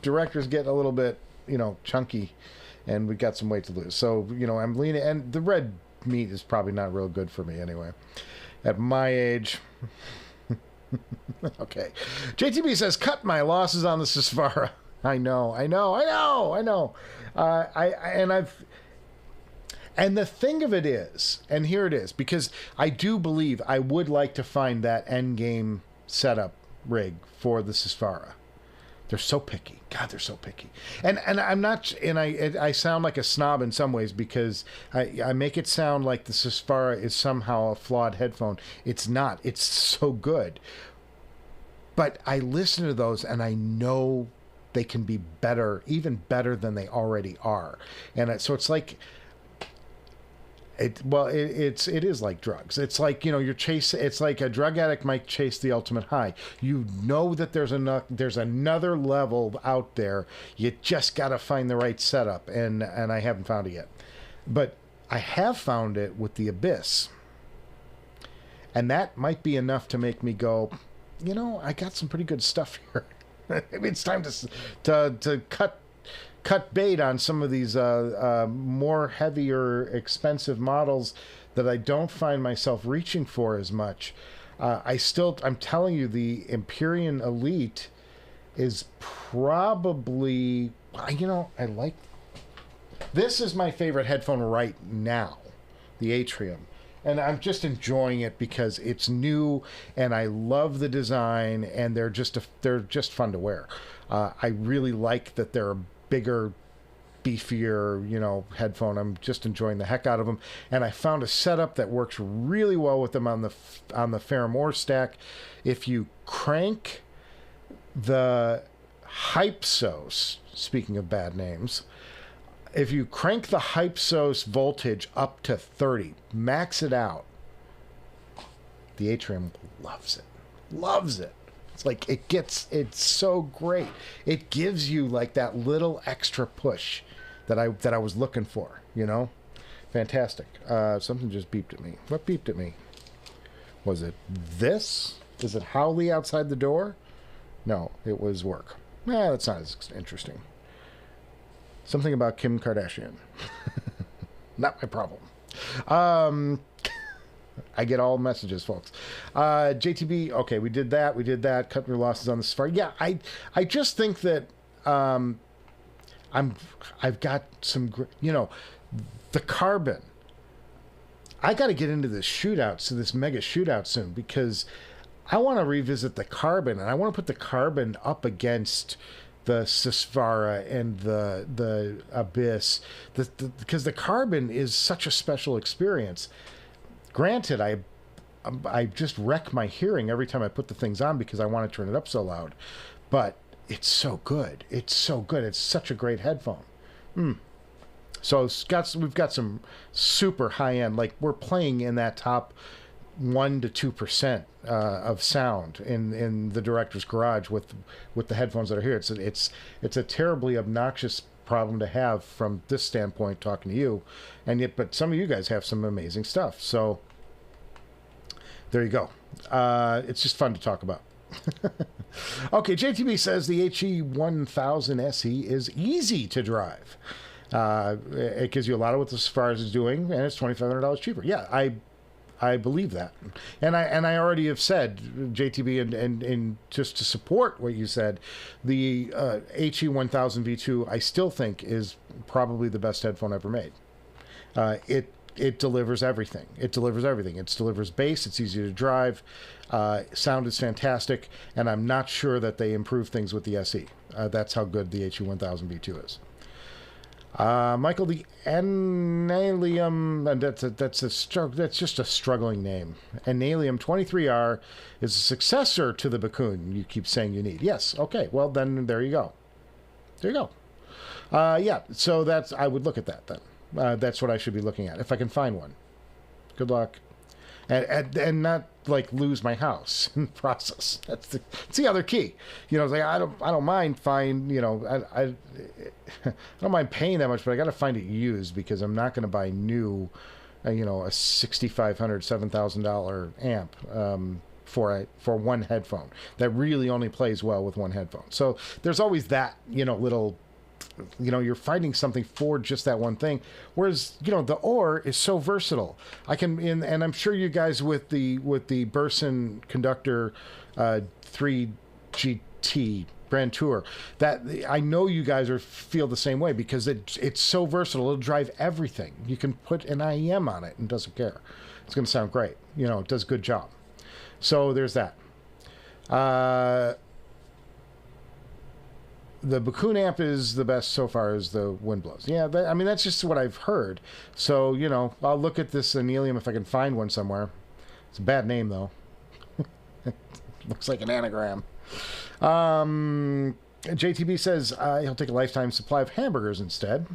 directors get a little bit, you know, chunky, and we got some weight to lose. So, you know, I'm leaning, and the red meat is probably not real good for me anyway. At my age. Okay. JTB says, cut my losses on the Susvara. I know. And the thing of it is, and here it is, because I do believe I would like to find that end game setup rig for the Susvara. They're so picky. God, they're so picky. And I'm not, and I sound like a snob in some ways because I make it sound like the Susvara is somehow a flawed headphone. It's not. It's so good. But I listen to those and I know they can be better, even better than they already are. And so it's like, it is like drugs. It's like, you know, it's like a drug addict might chase the ultimate high. You know that there's another level out there. You just got to find the right setup, and I haven't found it yet. But I have found it with the Abyss. And that might be enough to make me go, you know, I got some pretty good stuff here. Maybe it's time to cut bait on some of these more heavier, expensive models that I don't find myself reaching for as much. I'm telling you, the Empyrean Elite is probably, you know, this is my favorite headphone right now, the Atrium. And I'm just enjoying it because it's new and I love the design, and they're just fun to wear. I really like that they're a bigger, beefier, you know, headphone. I'm just enjoying the heck out of them. And I found a setup that works really well with them on the Fairmore stack. If you crank the Hypsos, speaking of bad names, if you crank the Hypsos voltage up to 30, max it out, the Atrium loves it. Loves it. It's like it's so great. It gives you like that little extra push that I was looking for, you know? Fantastic. Something just beeped at me. What beeped at me? Was it this? Is it Howley outside the door? No, it was work. That's not as interesting. Something about Kim Kardashian. Not my problem. I get all messages, folks. JTB, okay, we did that. Cut your losses on the Susvara. Yeah, I just think that I've got some, you know, the Carbon. I got to get into this shootout, so this mega shootout soon, because I want to revisit the Carbon, and I want to put the Carbon up against the Susvara and the Abyss, because the Carbon is such a special experience. Granted, I just wreck my hearing every time I put the things on because I want to turn it up so loud, but it's so good. It's so good. It's such a great headphone. So we've got some super high end, like we're playing in that top 1 to 2% of sound in the director's garage with the headphones that are here. It's a terribly obnoxious problem to have from this standpoint, talking to you, and yet, but some of you guys have some amazing stuff. So there you go. It's just fun to talk about. Okay, JTB says the HE1000 SE is easy to drive. It gives you a lot of what the Susvara is doing, and it's $2,500 cheaper. Yeah, I believe that, and I already have said, JTB, and just to support what you said, the HE1000 V2 I still think is probably the best headphone ever made. It delivers everything. It delivers bass. It's easy to drive. Sound is fantastic, and I'm not sure that they improve things with the SE. That's how good the HE1000 V2 is. Michael, the Annalium, and that's just a struggling name. Annalium 23R is a successor to the Bakun you keep saying you need. Yes, okay, well then there you go. Yeah, so I would look at that then. That's what I should be looking at if I can find one. Good luck, and not like lose my house in the process. That's the other key. You know, it's like I don't mind I don't mind paying that much, but I got to find it used, because I'm not going to buy new, a $6,500, $7,000 amp for one headphone that really only plays well with one headphone. So there's always that little. You're finding something for just that one thing. Whereas, the Ore is so versatile. And I'm sure you guys with the Burson Conductor 3 GT Grand Tour, that I know you guys feel the same way, because it's so versatile. It'll drive everything. You can put an IEM on it and doesn't care. It's going to sound great. It does a good job. So there's that. The Bakun amp is the best so far as the wind blows. Yeah, that's just what I've heard. So, I'll look at this Annalium if I can find one somewhere. It's a bad name, though. Looks like an anagram. JTB says he'll take a lifetime supply of hamburgers instead.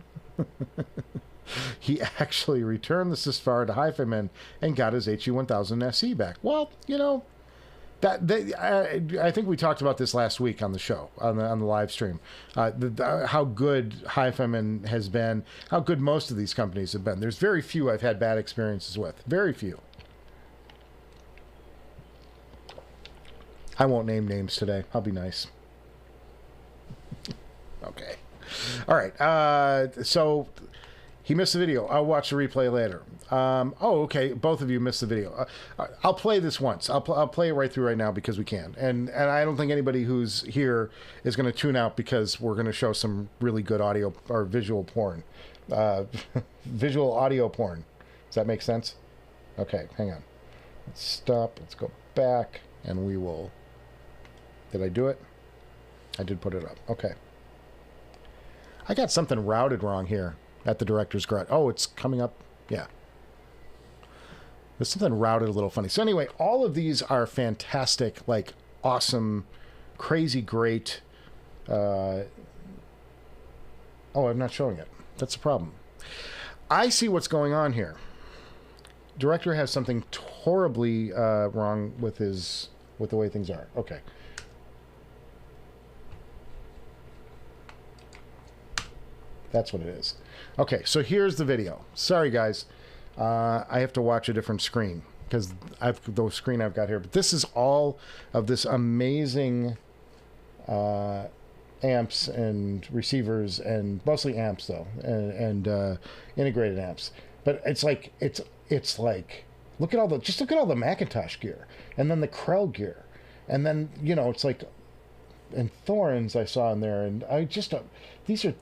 He actually returned the Susvara to Hifiman and got his HE1000 SE back. Well, I think we talked about this last week on the show, on the live stream, how good Hifiman has been, how good most of these companies have been. There's very few I've had bad experiences with. Very few. I won't name names today. I'll be nice. Okay. All right. So he missed the video. I'll watch the replay later. Okay. Both of you missed the video. I'll play this once. I'll play it right through right now because we can. And I don't think anybody who's here is going to tune out because we're going to show some really good audio or visual porn. Visual audio porn. Does that make sense? Okay. Hang on. Let's stop. Let's go back and we will. Did I do it? I did put it up. Okay. I got something routed wrong here at the director's garage. Oh, it's coming up. Yeah. There's something routed a little funny. So anyway, all of these are fantastic, like awesome, crazy great Oh, I'm not showing it. That's the problem. I see what's going on here. Director has something horribly wrong with the way things are. Okay. That's what it is. Okay, so here's the video. Sorry, guys. I have to watch a different screen because the screen I've got here. But this is all of this amazing amps and receivers, and mostly amps though, and integrated amps. But it's like look at all the Macintosh gear, and then the Krell gear, and then it's like, and Thorns I saw in there, and I just these are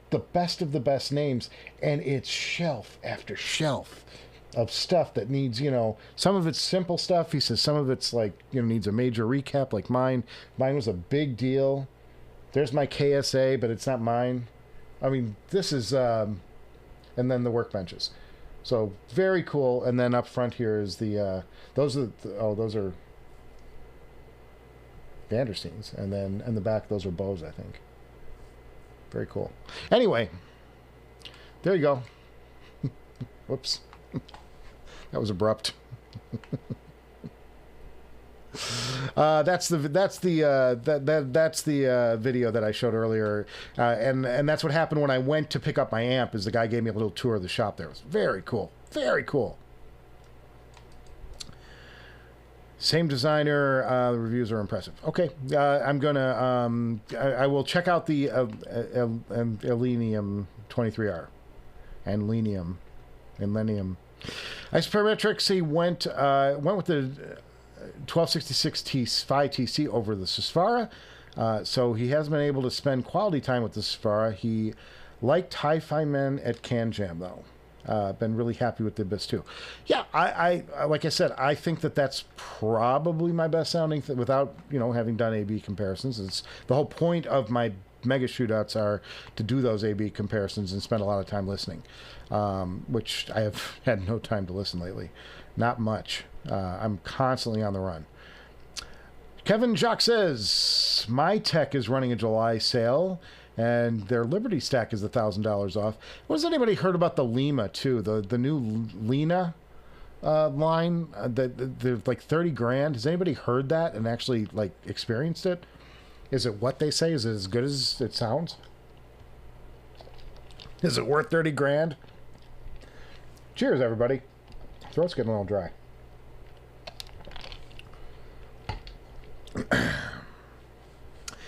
the best of the best names, and it's shelf after shelf of stuff that needs, some of it's simple stuff. He says some of it's like, needs a major recap, like mine. Mine was a big deal. There's my KSA, but it's not mine. I mean, this is, and then the workbenches. So very cool. And then up front here is the, those are Vandersteens. And then in the back, those are Bose, I think. Very cool. Anyway, there you go. Whoops. That was abrupt. That's the video that I showed earlier, and that's what happened when I went to pick up my amp. Is the guy gave me a little tour of the shop there. It was very cool. Very cool. Same designer. The reviews are impressive. Okay, I'm gonna. I will check out the Elenium 23R and Lenium. Isometrics. He went with the 1266 Phi TC over the Susvara. So he has been able to spend quality time with the Susvara. He liked Hifiman at CanJam though. Been really happy with the Abyss too. Yeah, I like I said, I think that's probably my best sounding without having done A/B comparisons. It's the whole point of my mega shootouts are to do those A/B comparisons and spend a lot of time listening, which I have had no time to listen lately, not much. I'm constantly on the run. Kevin Jacques says my tech is running a July sale, and their Liberty stack is $1,000 off. Has anybody heard about the Lima too? The new Lena line. They're like 30 grand. Has anybody heard that and actually like experienced it? Is it what they say? Is it as good as it sounds? Is it worth 30 grand? Cheers, everybody. Throat's getting a little dry.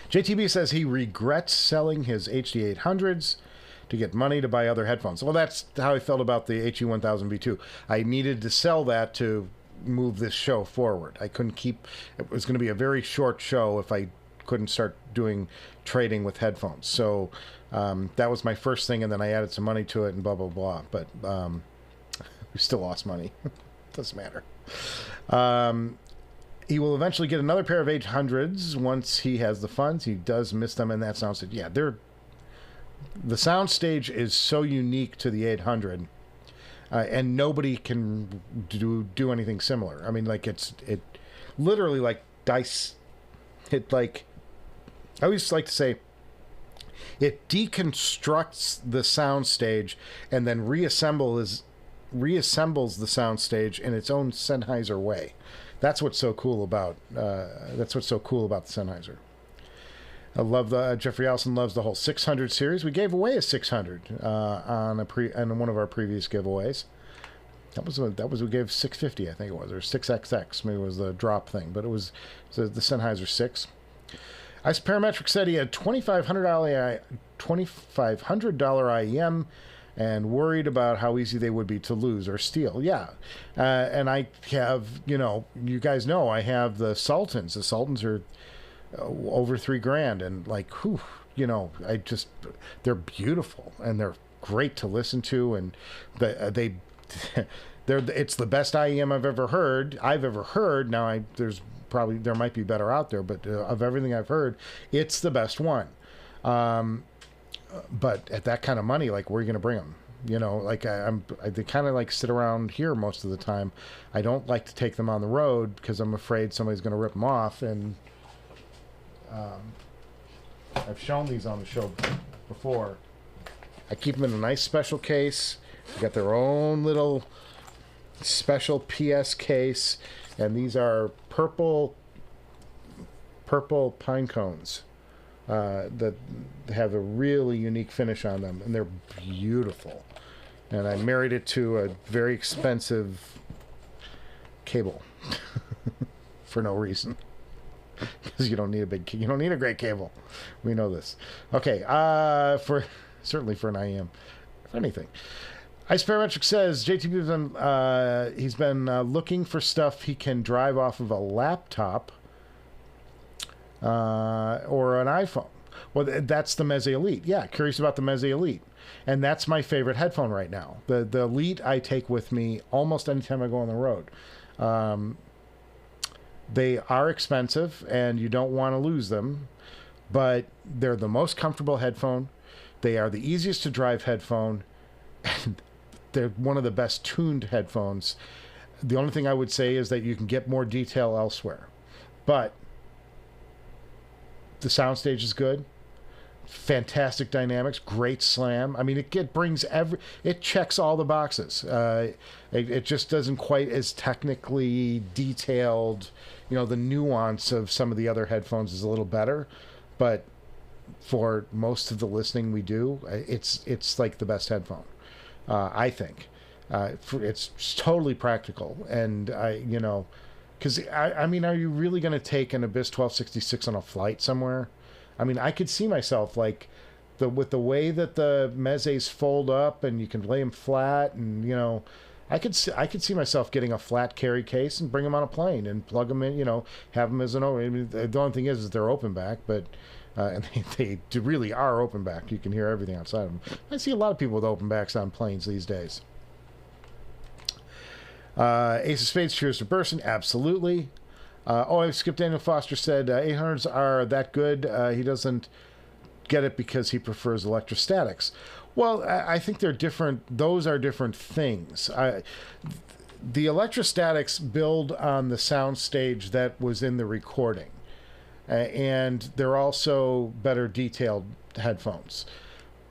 JTB says he regrets selling his HD800s to get money to buy other headphones. Well, that's how I felt about the HE1000V2. I needed to sell that to move this show forward. I couldn't keep... It was going to be a very short show if I couldn't start doing trading with headphones. So that was my first thing, and then I added some money to it and blah, blah, blah. But we still lost money. Doesn't matter. He will eventually get another pair of 800s once he has the funds. He does miss them in that soundstage. Yeah, the soundstage is so unique to the 800, and nobody can do anything similar. I mean, like it literally like dice. It like I always like to say, it deconstructs the soundstage and then reassembles the soundstage in its own Sennheiser way. That's what's so cool about the Sennheiser. I love Jeffrey Allison loves the whole 600 series. We gave away a 600 on one of our previous giveaways. That was we gave 650, I think it was, or 6XX. Maybe it was the drop thing, but it was the Sennheiser 6. Ice Parametric said he had $2,500 IEM. And worried about how easy they would be to lose or steal. Yeah. And I have, you guys know, I have the Sultans. The Sultans are over $3 grand. And like, whew, they're beautiful and they're great to listen to. And it's the best IEM I've ever heard. Now there might be better out there, but of everything I've heard, it's the best one. But at that kind of money, like, where are you going to bring them? Like they kind of like sit around here most of the time. I don't like to take them on the road because I'm afraid somebody's going to rip them off. And I've shown these on the show before. I keep them in a nice special case. They got their own little special PS case, and these are purple pine cones that have a really unique finish on them, and they're beautiful. And I married it to a very expensive cable for no reason, because you don't need a great cable. We know this. Okay, certainly for an IEM, if anything. Ice Parametric says JTB he's been looking for stuff he can drive off of a laptop or an iPhone. Well, that's the Meze Elite. Yeah, curious about the Meze Elite. And that's my favorite headphone right now. The Elite I take with me almost anytime I go on the road. They are expensive, and you don't want to lose them, but they're the most comfortable headphone. They are the easiest to drive headphone, and they're one of the best tuned headphones. The only thing I would say is that you can get more detail elsewhere. But the soundstage is good. Fantastic dynamics, great slam. I mean, it checks all the boxes. It just doesn't quite as technically detailed. You know, the nuance of some of the other headphones is a little better, but for most of the listening we do, it's like the best headphone, I think. It's totally practical, and because I mean, are you really going to take an Abyss 1266 on a flight somewhere? I mean, I could see myself with the way that the Mezes fold up and you can lay them flat, and I could see myself getting a flat carry case and bring them on a plane and plug them in, have them as an open. I mean, the only thing is they're open back, but and they really are open back. You can hear everything outside of them. I see a lot of people with open backs on planes these days. Ace of Spades, cheers to Burson. Absolutely. I skipped. Daniel Foster said 800s are that good. He doesn't get it because he prefers electrostatics. Well, I think they're different. Those are different things. The electrostatics build on the soundstage that was in the recording, and they're also better detailed headphones.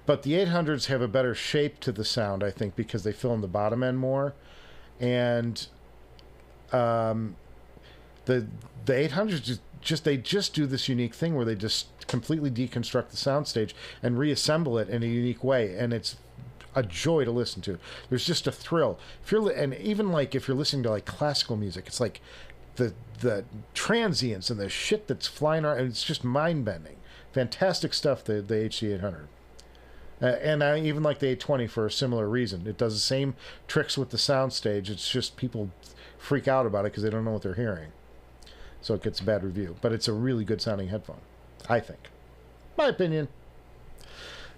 But the 800s have a better shape to the sound, I think, because they fill in the bottom end more, and the 800s just do this unique thing where they just completely deconstruct the soundstage and reassemble it in a unique way, and it's a joy to listen to. There's just a thrill. And even if you're listening to classical music, it's like the transients and the shit that's flying around, and it's just mind bending. Fantastic stuff. The HD 800. And I even like the 820 for a similar reason. It does the same tricks with the soundstage. It's just people freak out about it because they don't know what they're hearing. So it gets a bad review. But it's a really good sounding headphone, I think. My opinion.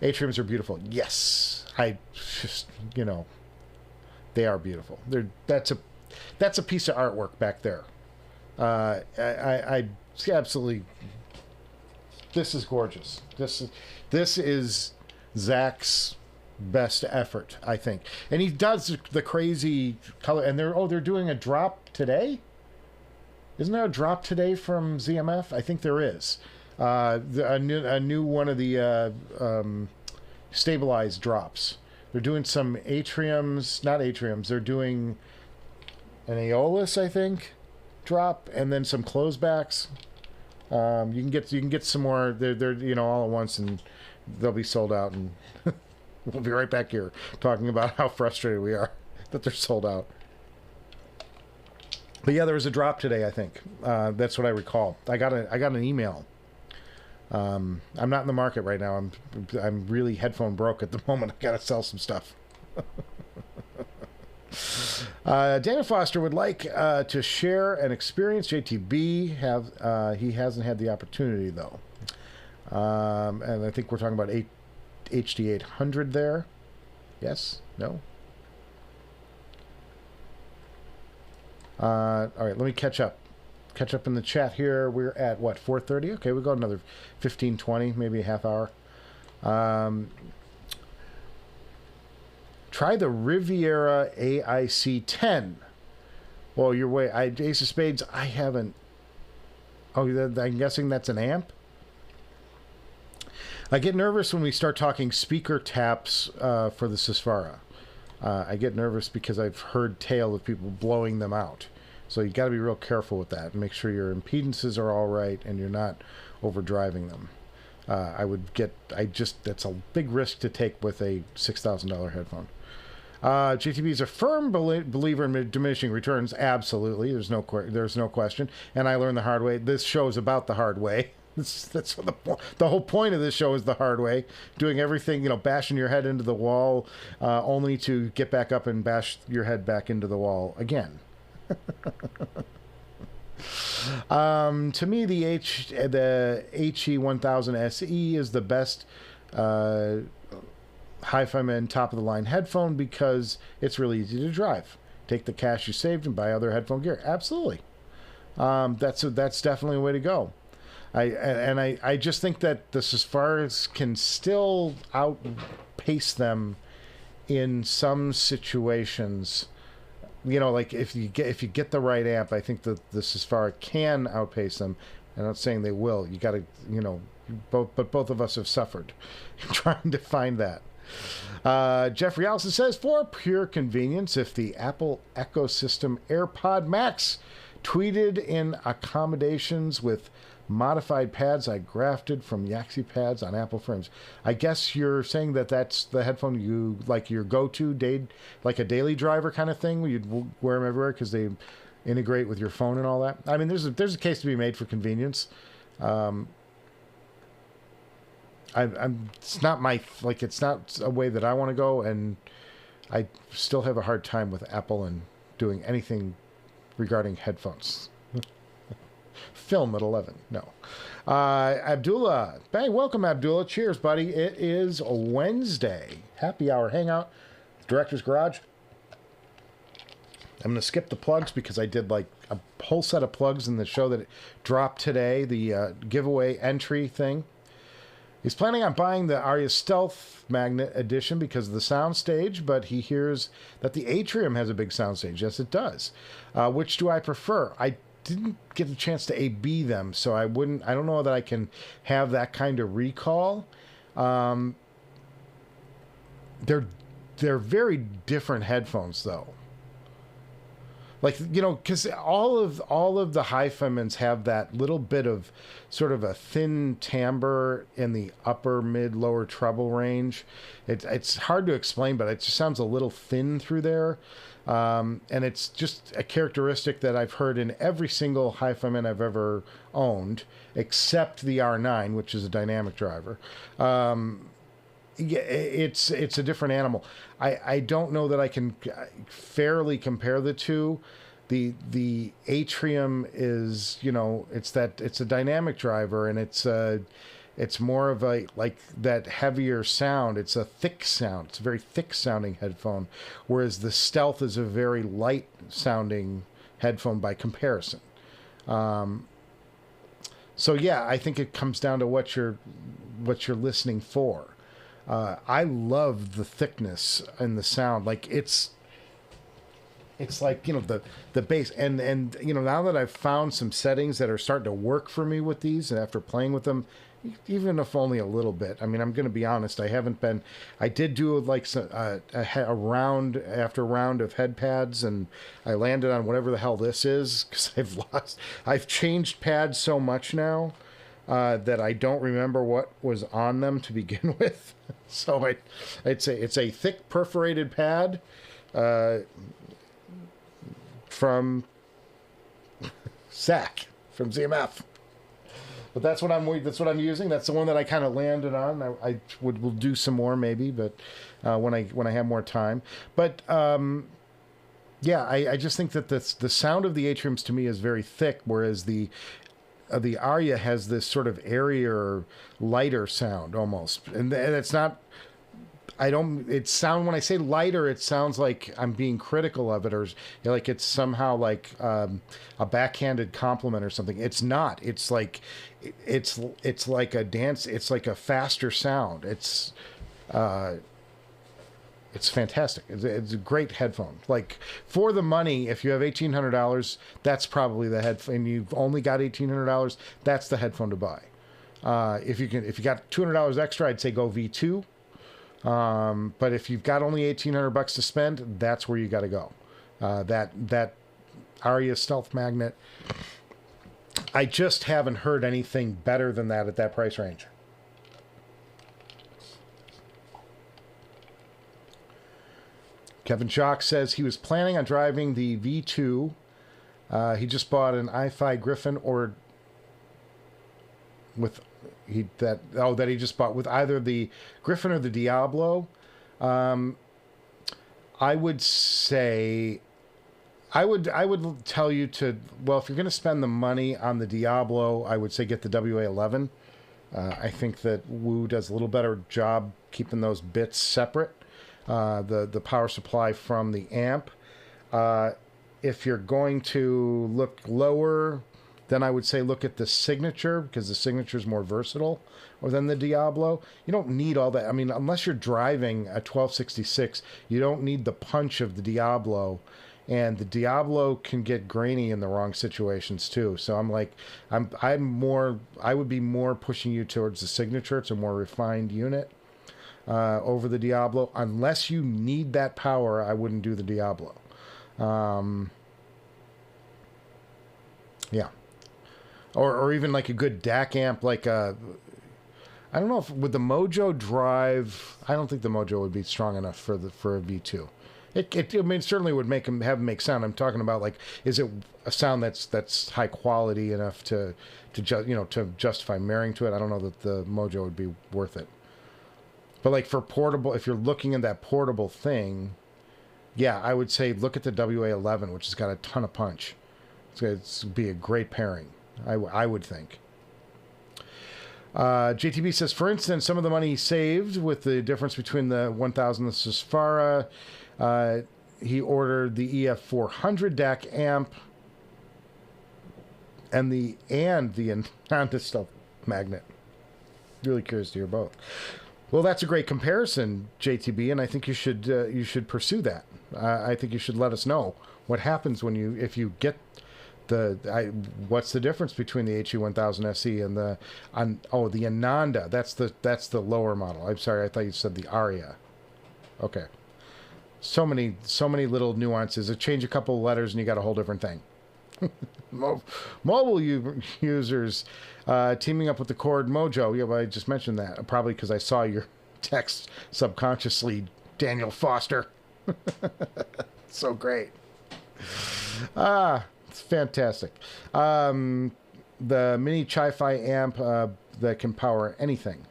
Atriums are beautiful. Yes. I just, they are beautiful. That's a piece of artwork back there. I absolutely, this is gorgeous. This is Zach's best effort, I think. And he does the crazy color, and they're doing a drop today? Isn't there a drop today from ZMF? I think there is. A new one of the stabilized drops. They're doing some atriums, not atriums. They're doing an Aeolus, I think, drop, and then some closebacks. You can get some more. They're all at once, and they'll be sold out. And we'll be right back here talking about how frustrated we are that they're sold out. But yeah, there was a drop today, I think. That's what I recall. I got an email. I'm not in the market right now. I'm really headphone broke at the moment. I got to sell some stuff. Daniel Foster would like to share an experience. JTB he hasn't had the opportunity though. And I think we're talking about HD 800 there. Yes? No? All right, let me catch up in the chat here. We're at what, 4:30? Okay, we've got another 15, 20, maybe a half hour. Try the Riviera AIC 10. Well, your way, Ace of Spades, I haven't. Oh, I'm guessing that's an amp. I get nervous when we start talking speaker taps for the Susvara. I get nervous because I've heard tale of people blowing them out. So you got to be real careful with that and make sure your impedances are all right and you're not overdriving them. That's a big risk to take with a $6,000 headphone. JTB is a firm believer in diminishing returns. Absolutely. There's no question. And I learned the hard way. This show is about the hard way. That's what the whole point of this show is the hard way. Doing everything, bashing your head into the wall, only to get back up and bash your head back into the wall again. To me, the HE1000 SE is the best Hifiman top-of-the-line headphone because it's really easy to drive. Take the cash you saved and buy other headphone gear. Absolutely. That's definitely a way to go. I just think that the Susvaras can still outpace them in some situations. Like if you get the right amp, I think that the Susvara can outpace them. I'm not saying they will. You got to, but both of us have suffered trying to find that. Jeffrey Allison says, for pure convenience, if the Apple ecosystem AirPod Max tweeted in accommodations with modified pads I grafted from Yaxi pads on Apple frames. I guess you're saying that that's the headphone you like your go-to like a daily driver kind of thing where you'd wear them everywhere because they integrate with your phone and all that. I mean, there's a case to be made for convenience. It's not it's not a way that I want to go, and I still have a hard time with Apple and doing anything regarding headphones. Film at 11. No. Abdullah. Hey, welcome, Abdullah. Cheers, buddy. It is Wednesday. Happy hour hangout. Director's Garage. I'm going to skip the plugs because I did like a whole set of plugs in the show that dropped today, the giveaway entry thing. He's planning on buying the Aria Stealth Magnet Edition because of the soundstage, but he hears that the Atrium has a big soundstage. Yes, it does. Which do I prefer? I didn't get a chance to A/B them, so I don't know that I can have that kind of recall. They're very different headphones, though. Like, because all of the Hifimans have that little bit of sort of a thin timbre in the upper, mid, lower treble range. It's hard to explain, but it just sounds a little thin through there. And it's just a characteristic that I've heard in every single Hifiman I've ever owned, except the R9, which is a dynamic driver. Yeah, it's a different animal. I don't know that I can fairly compare the two. The Atrium is, it's a dynamic driver, and it's more of a like that heavier sound. It's a thick sound. It's a very thick sounding headphone, whereas the Stealth is a very light sounding headphone by comparison. So yeah, I think it comes down to what you're listening for. I love the thickness and the sound. Like it's like, the bass and now that I've found some settings that are starting to work for me with these, and after playing with them, even if only a little bit. I mean, I'm going to be honest. I did do like a round after round of head pads, and I landed on whatever the hell this is because I've changed pads so much now that I don't remember what was on them to begin with. So it's a thick perforated pad from SAC from ZMF. But that's what I'm using. That's the one that I kind of landed on. I will do some more maybe, but when I have more time. But yeah, I just think that the sound of the Atriums to me is very thick, whereas the Aria has this sort of airier, lighter sound almost, and it's not. When I say lighter, it sounds like I'm being critical of it, or like it's somehow like a backhanded compliment or something. It's not. It's like like a dance. It's like a faster sound. It's fantastic. It's a great headphone. Like for the money, if you have $1,800, that's probably the headphone. You've only got $1,800. That's the headphone to buy. If you got $200 extra, I'd say go V2. But if you've got only $1,800 to spend, that's where you got to go. That Aria Stealth Magnet, I just haven't heard anything better than that at that price range. Kevin Jock says he was planning on driving the V2. He just bought an i5 Griffin that he just bought with either the Griffin or the Diablo. I would say, I would tell you to, well, if you're going to spend the money on the Diablo, I would say get the WA11. I think that Wu does a little better job keeping those bits separate. The power supply from the amp. If you're going to look lower, then I would say look at the Signature, because the Signature is more versatile than the Diablo. You don't need all that. I mean, unless you're driving a 1266, you don't need the punch of the Diablo. And the Diablo can get grainy in the wrong situations too. So I would be more pushing you towards the Signature. It's a more refined unit over the Diablo. Unless you need that power, I wouldn't do the Diablo. Yeah. Or even like a good DAC amp, like I don't know if with the Mojo drive, I don't think the Mojo would be strong enough for a V2. I mean, it certainly would make make sound. I'm talking about, like, is it a sound that's high quality enough to justify marrying to it? I don't know that the Mojo would be worth it. But like for portable, if you're looking at that portable thing, yeah, I would say look at the WA11, which has got a ton of punch. It's going to be a great pairing, I would think. JTB says, for instance, some of the money he saved with the difference between the 1000 and the Susvara, he ordered the EF400 DAC amp and the Nanna Stealth Magnet. Really curious to hear both. Well, that's a great comparison, JTB, and I think you should pursue that. I think you should let us know what happens if you get what's the difference between the HE1000 SE and the Ananda. That's the lower model. I'm sorry, I thought you said the Aria. Okay. So many little nuances. A change a couple of letters and you got a whole different thing. Mobile users teaming up with the Cord Mojo. Yeah, well, I just mentioned that. Probably because I saw your text subconsciously, Daniel Foster. So great. It's fantastic. The mini Chi-Fi amp that can power anything.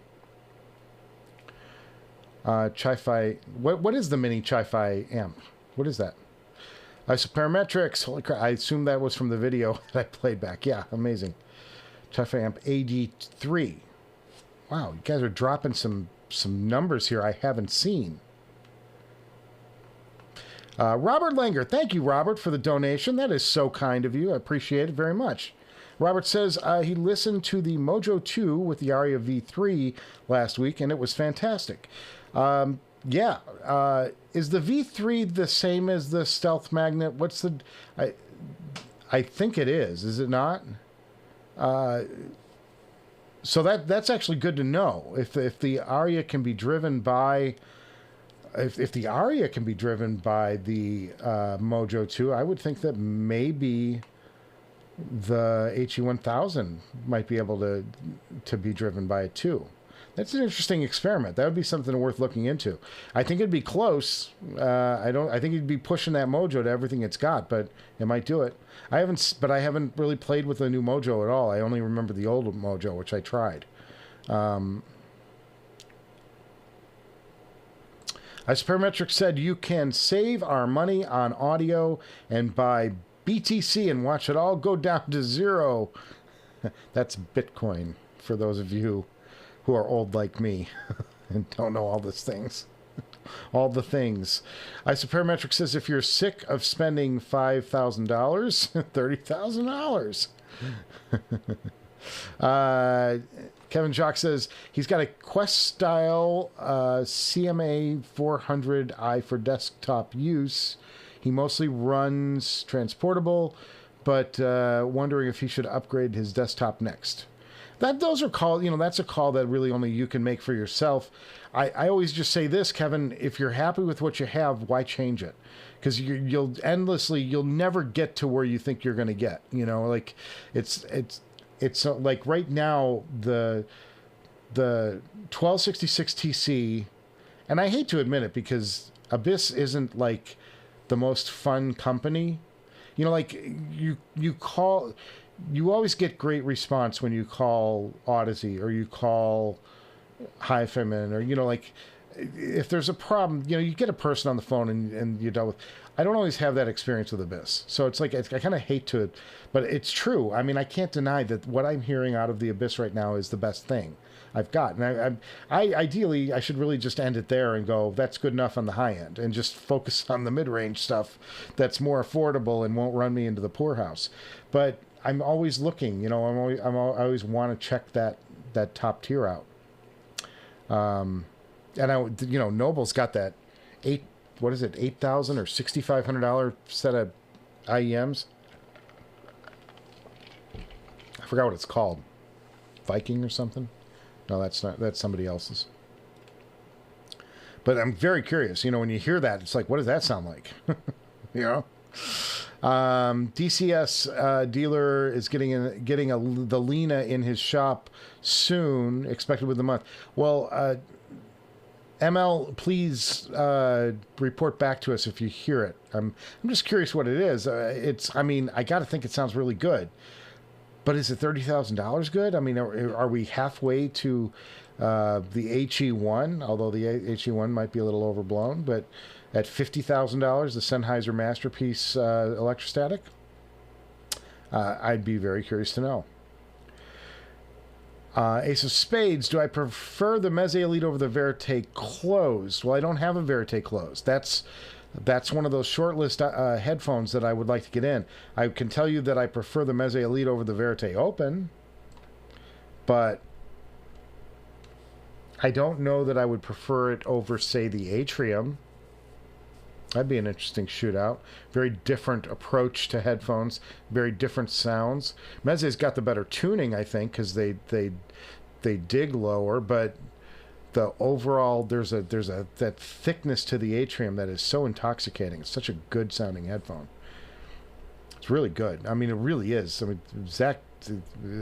Chi-Fi. What is the mini Chi-Fi amp? What is that? Parametrics. Holy crap! I assume that was from the video that I played back. Yeah, amazing. Chi-Fi amp AD3. Wow, you guys are dropping some numbers here I haven't seen. Robert Langer, thank you, Robert, for the donation. That is so kind of you. I appreciate it very much. Robert says he listened to the Mojo 2 with the Aria V3 last week, and it was fantastic. Yeah. Is the V3 the same as the Stealth Magnet? What's the... I think it is. Is it not? So that's actually good to know. If the Aria can be driven by... If the Aria can be driven by the Mojo 2, I would think that maybe the HE1000 might be able to be driven by it too. That's an interesting experiment. That would be something worth looking into. I think it'd be close. I think it'd be pushing that Mojo to everything it's got, but it might do it. I haven't really played with the new Mojo at all. I only remember the old Mojo, which I tried. Parametric said you can save our money on audio and buy BTC and watch it all go down to zero. That's Bitcoin for those of you who are old like me and don't know all these things. All the things. Parametric says if you're sick of spending $5,000, $30,000. Kevin Jock says he's got a Quest-style CMA 400i for desktop use. He mostly runs transportable, but wondering if he should upgrade his desktop next. Those are calls, that's a call that really only you can make for yourself. I always just say this, Kevin, if you're happy with what you have, why change it? Because you'll never get to where you think you're going to get, like it's like right now, the 1266 TC, and I hate to admit it because Abyss isn't like the most fun company, like you always get great response when you call Audeze or you call Hifiman or, like if there's a problem, you get a person on the phone and you deal with. I don't always have that experience with Abyss. So it's like, I kind of hate to, but it's true. I mean, I can't deny that what I'm hearing out of the Abyss right now is the best thing I've got. And ideally, I should really just end it there and go, that's good enough on the high end and just focus on the mid-range stuff that's more affordable and won't run me into the poorhouse. But I'm always looking, I always want to check that top tier out. And Noble's got that $8,000 or $6,500 set of IEMs. I forgot what it's called. Viking or something? No, that's somebody else's. But I'm very curious, when you hear that, it's like, what does that sound like? DCS dealer is getting the Lena in his shop soon, expected within the month. Well, ML, please report back to us if you hear it. I'm just curious what it is. I got to think it sounds really good. But is it $30,000 good? I mean, are we halfway to the HE1? Although the HE1 might be a little overblown, but at $50,000, the Sennheiser Masterpiece Electrostatic? I'd be very curious to know. Ace of Spades, do I prefer the Meze Elite over the Verite closed? Well, I don't have a Verite closed. That's one of those shortlist headphones that I would like to get in. I can tell you that I prefer the Meze Elite over the Verite open, but I don't know that I would prefer it over, say, the Atrium. That'd be an interesting shootout. Very different approach to headphones. Very different sounds. Meze's got the better tuning, I think, because they dig lower. But the overall, there's that thickness to the Atrium that is so intoxicating. It's such a good sounding headphone. It's really good. I mean, it really is. I mean, Zach.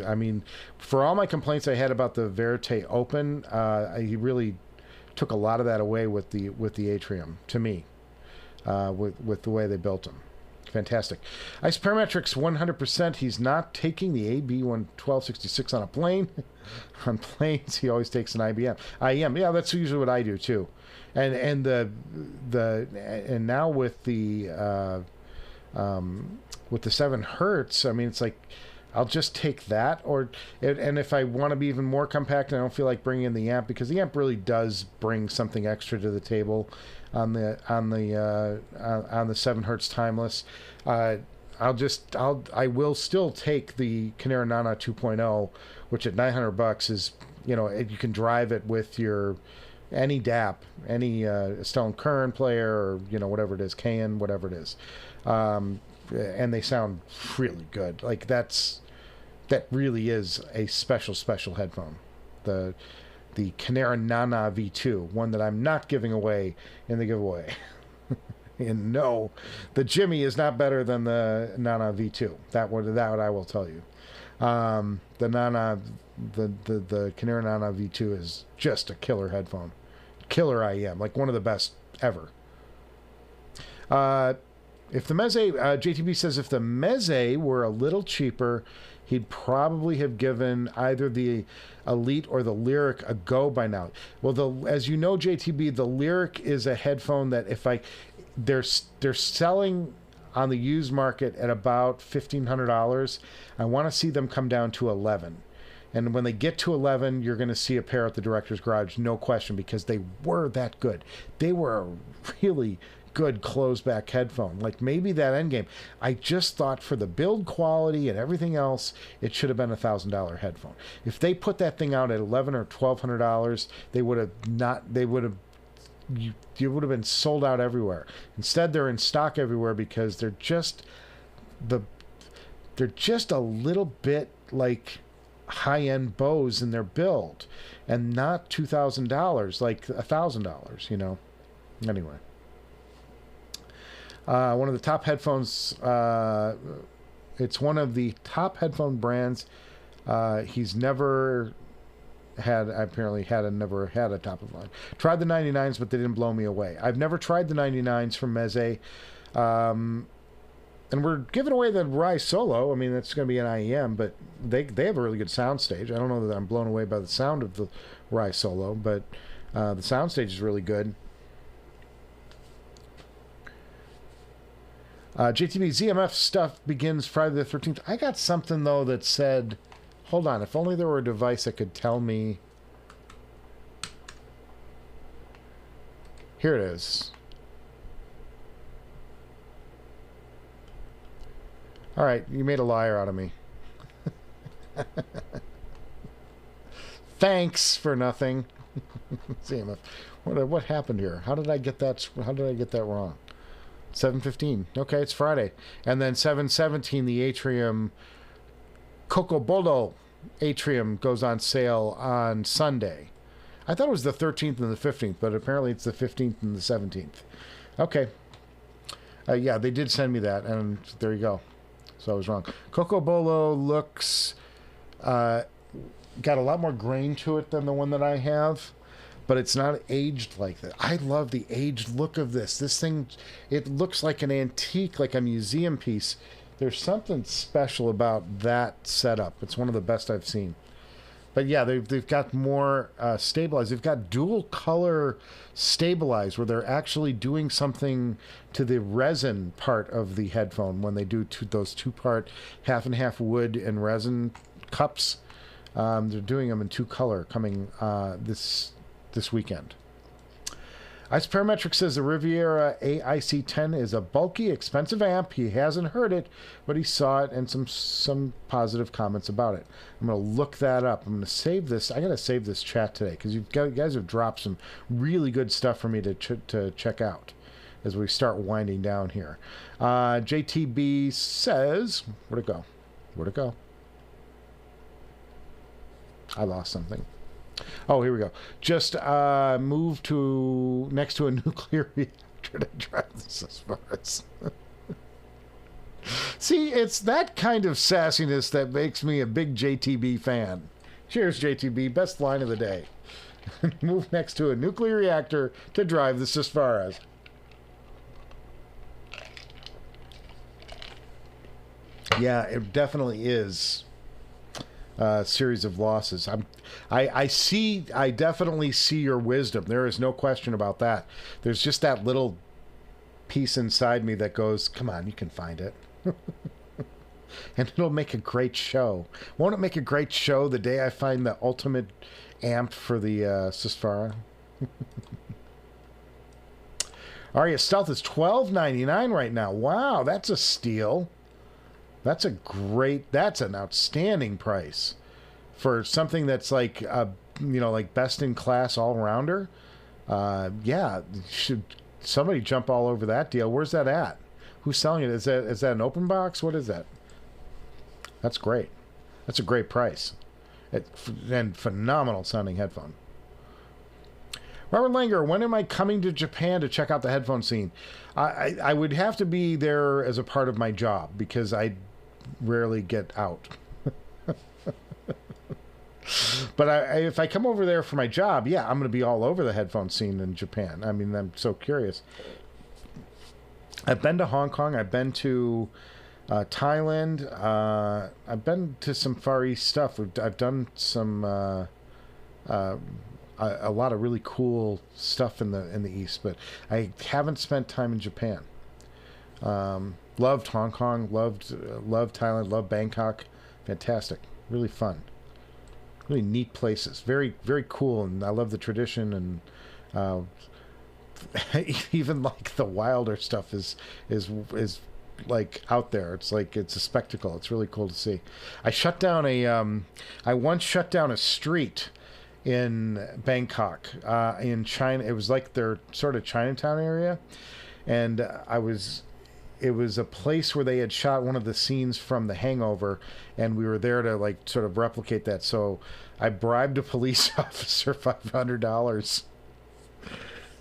I mean, for all my complaints I had about the Verite Open, he really took a lot of that away with the Atrium to me. With the way they built them. Fantastic. Ice Parametrics 100%. He's not taking the AB1266 on a plane. On planes, he always takes an IEM. Yeah, that's usually what I do too. And now with the 7 hertz, I mean, it's like I'll just take that, and if I want to be even more compact, and I don't feel like bringing in the amp, because the amp really does bring something extra to the table on the 7 hertz timeless. I will still take the Kinera Nanna 2.0, which at $900 is, you can drive it with any DAP, any Stone Kern player, or whatever it is, Cayin, whatever it is, and they sound really good. Like that really is a special headphone. The Kinera Nanna V2, one that I'm not giving away in the giveaway. And no, the Jimmy is not better than the Nanna V2. That I will tell you. The Nanna, the Kinera Nanna V2 is just a killer headphone, killer IEM, like one of the best ever. If the Meze, JTB says, if the Meze were a little cheaper, he'd probably have given either the Elite or the Lyric a go by now. Well, as you know, JTB, the Lyric is a headphone that they're selling on the used market at about $1,500. I want to see them come down to 11. And when they get to 11, you're going to see a pair at the Director's Garage, no question, because they were that good. They were a really good closed-back headphone. Like maybe that Endgame. I just thought for the build quality and everything else, it should have been $1,000 headphone. If they put that thing out at $1,100 or $1,200, they would have not. They would have. You would have been sold out everywhere. Instead, they're in stock everywhere because they're just a little bit like high-end Bose in their build, and not $2,000, like $1,000. You know. Anyway, one of the top headphones. It's one of the top headphone brands. He's never had never had a top of line. Tried the 99s, but they didn't blow me away. I've never tried the 99s from Meze. And we're giving away the Rise Solo. I mean, that's going to be an IEM, but they have a really good sound stage. I don't know that I'm blown away by the sound of the Rise Solo, but the sound stage is really good. JTB ZMF stuff begins Friday the 13th. I got something, though, that said, hold on, if only there were a device that could tell me. Here it is. All right, you made a liar out of me. Thanks for nothing. ZMF. What happened here? How did I get that? How did I get that wrong? 7:15. Okay, it's Friday. And then 7:17, the Atrium Cocobolo Atrium goes on sale on Sunday. I thought it was the 13th and the 15th, but apparently it's the 15th and the 17th. Okay. Yeah, they did send me that, and there you go. So I was wrong. Cocobolo looks got a lot more grain to it than the one that I have. But it's not aged like that. I love the aged look of this. This thing, it looks like an antique, like a museum piece. There's something special about that setup. It's one of the best I've seen. But yeah, they've got more stabilized. They've got dual color stabilized, where they're actually doing something to the resin part of the headphone when they do those two-part half and half wood and resin cups. They're doing them in two color coming this weekend. Ice Parametric says the Riviera AIC10 is a bulky, expensive amp. He hasn't heard it, but he saw it and some positive comments about it. I'm going to look that up. I'm going to save this. I got to save this chat today because you guys have dropped some really good stuff for me to check out as we start winding down here. JTB says, where'd it go? Where'd it go? I lost something. Oh, here we go. Just move to next to a nuclear reactor to drive the Susvaras. See, it's that kind of sassiness that makes me a big JTB fan. Cheers, JTB. Best line of the day. Move next to a nuclear reactor to drive the Susvaras. Yeah, it definitely is a series of losses. I definitely see your wisdom. There is no question about that. There's just that little piece inside me that goes, come on, you can find it. And it'll make a great show. Won't it make a great show the day I find the ultimate amp for the Susvara? Aria Stealth is $12.99 right now. Wow, that's a steal. That's an outstanding price for something that's like, like best in class all rounder. Yeah, should somebody jump all over that deal? Where's that at? Who's selling it? Is that an open box? What is that? That's great. That's a great price. And phenomenal sounding headphone. Robert Langer, when am I coming to Japan to check out the headphone scene? I would have to be there as a part of my job because I rarely get out. But if I come over there for my job, yeah, I'm going to be all over the headphone scene in Japan. I mean, I'm so curious. I've been to Hong Kong. I've been to Thailand. I've been to some Far East stuff. I've done some a lot of really cool stuff in the East, but I haven't spent time in Japan. Loved Hong Kong. Loved Thailand. Loved Bangkok. Fantastic. Really fun. Really neat places. Very, very cool, and I love the tradition, and even like the wilder stuff is like out there. It's like it's a spectacle. It's really cool to see. I once shut down a street in Bangkok, in China. It was like their sort of Chinatown area, and I was it was a place where they had shot one of the scenes from The Hangover, and we were there to like sort of replicate that. So I bribed a police officer $500.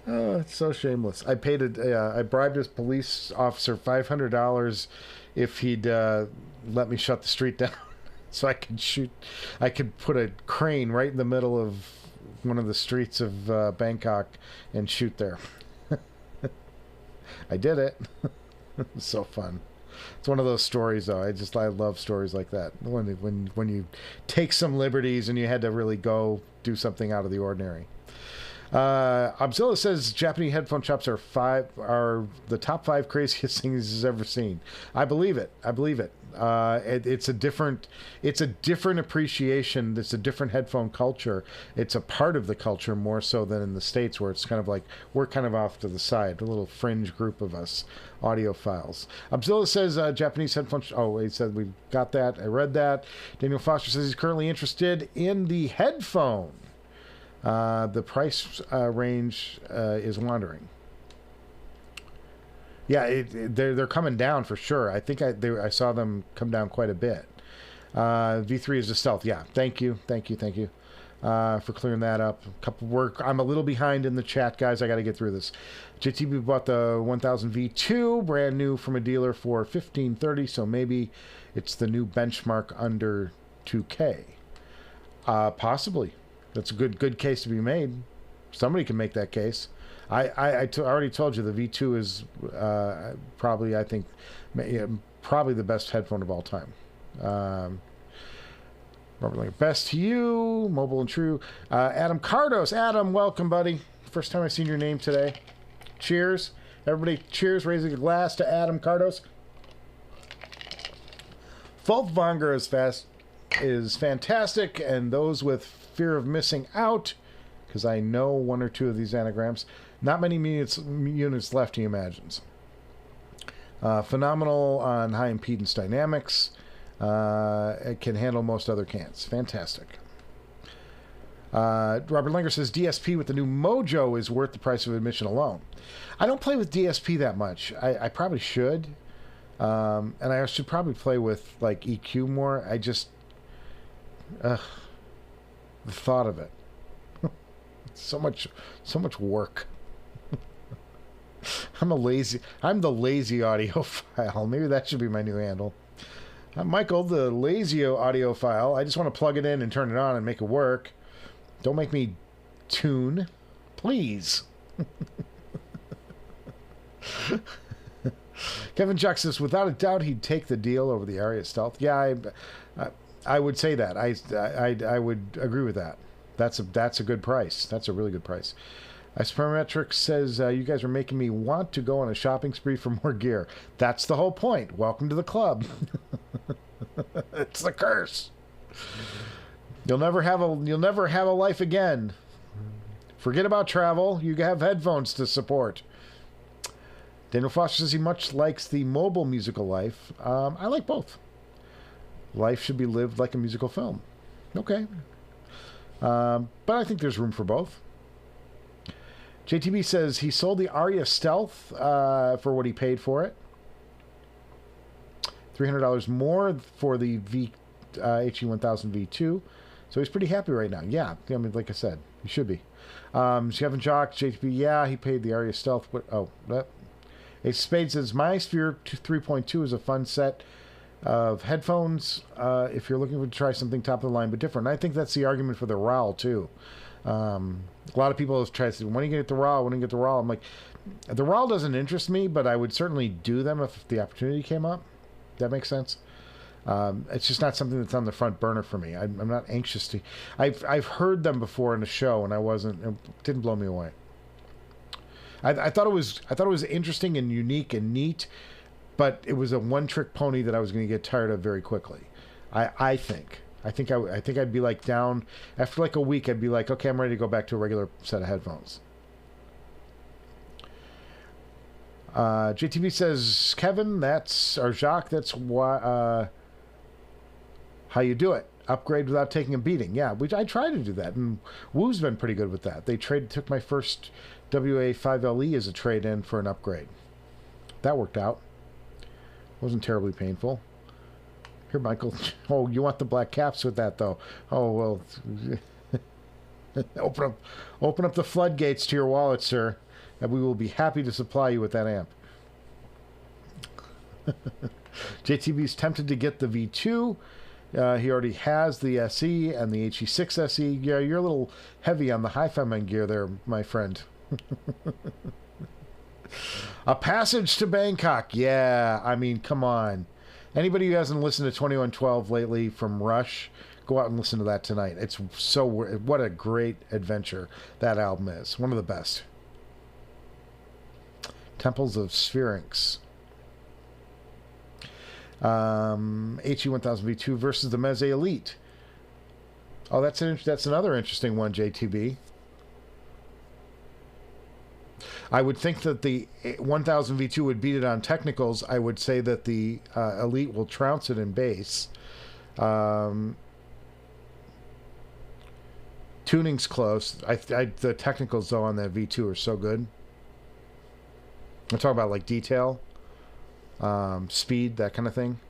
Oh, it's so shameless. I bribed this police officer $500 if he'd let me shut the street down, so I could shoot. I could put a crane right in the middle of one of the streets of Bangkok and shoot there. I did it. It's so fun. It's one of those stories, though. I love stories like that. When you take some liberties and you had to really go do something out of the ordinary. Obzilla says Japanese headphone shops are the top 5 craziest things he's ever seen. I believe it. It's a different appreciation. It's a different headphone culture. It's a part of the culture more so than in the States, where it's kind of like we're kind of off to the side, a little fringe group of us audiophiles. Obzilla says Japanese headphone. He said we've got that. I read that. Daniel Foster says he's currently interested in the headphone. The price range is wandering. Yeah, they're coming down for sure. I think I saw them come down quite a bit. V3 is a stealth. Yeah, thank you for clearing that up. I'm a little behind in the chat, guys. I got to get through this. JTB bought the 1000 V2 brand new from a dealer for $1,530. So maybe it's the new benchmark under 2K. Possibly. That's a good case to be made. Somebody can make that case. I already told you the V2 is probably, I think, probably the best headphone of all time. Robert Linger, best to you, mobile and true. Adam Cardos. Adam, welcome, buddy. First time I've seen your name today. Cheers. Everybody, cheers. Raising a glass to Adam Cardos. Volkvanger is fantastic, and those with fear of missing out, because I know one or two of these anagrams. Not many units left, he imagines. Phenomenal on high impedance dynamics. It can handle most other cans. Fantastic. Robert Linger says DSP with the new Mojo is worth the price of admission alone. I don't play with DSP that much. I probably should. And I should probably play with like EQ more. I just... the thought of it. so much work. I'm the lazy audiophile. Maybe that should be my new handle. I'm Michael, the lazy audiophile. I just want to plug it in and turn it on and make it work. Don't make me tune, please. Kevin Jack says, without a doubt, he'd take the deal over the Aria Stealth. Yeah, I would say that. I would agree with that. That's a good price. That's a really good price. Spermetrics says, you guys are making me want to go on a shopping spree for more gear. That's the whole point. Welcome to the club. It's the curse. You'll never have a life again. Forget about travel. You have headphones to support. Daniel Foster says he much likes the mobile musical life. I like both. Life should be lived like a musical film. Okay. But I think there's room for both. JTB says he sold the Aria Stealth for what he paid for it. $300 more for the HE1000 V2. So he's pretty happy right now. Yeah, I mean, like I said, he should be. Kevin Jock, JTB, yeah, he paid the Aria Stealth. Ace Spade says, my Sphere 3.2 is a fun set of headphones if you're looking to try something top of the line but different. And I think that's the argument for the RAL too. A lot of people have tried to say, when are you going to get the RAL? When are you going to get the RAL? I'm like, the RAL doesn't interest me, but I would certainly do them if the opportunity came up. That makes sense. It's just not something that's on the front burner for me. I'm not anxious to. I've heard them before in a show, and it didn't blow me away. I thought it was interesting and unique and neat, but it was a one-trick pony that I was going to get tired of very quickly. I think I'd be like down after like a week. I'd be like, okay, I'm ready to go back to a regular set of headphones. JTV says, Kevin, Jacques, that's why, how you do it. Upgrade without taking a beating. Yeah, I try to do that, and Woo's been pretty good with that. They took my first WA5LE as a trade-in for an upgrade. That worked out. Wasn't terribly painful. Here, Michael. Oh, you want the black caps with that, though. Oh, well. Open up the floodgates to your wallet, sir, and we will be happy to supply you with that amp. JTB's tempted to get the V2. He already has the SE and the HE6 SE. Yeah, you're a little heavy on the Hifiman gear there, my friend. A passage to Bangkok. Yeah, I mean, come on. Anybody who hasn't listened to 2112 lately from Rush, go out and listen to that tonight. It's so... What a great adventure that album is. One of the best. Temples of Sphinx. HE1000V2 versus the Meze Elite. Oh, that's another interesting one, JTB. I would think that the 1000V2 would beat it on technicals. I would say that the Elite will trounce it in bass. Tuning's close. The technicals, though, on that V2 are so good. I'm talking about, like, detail, speed, that kind of thing.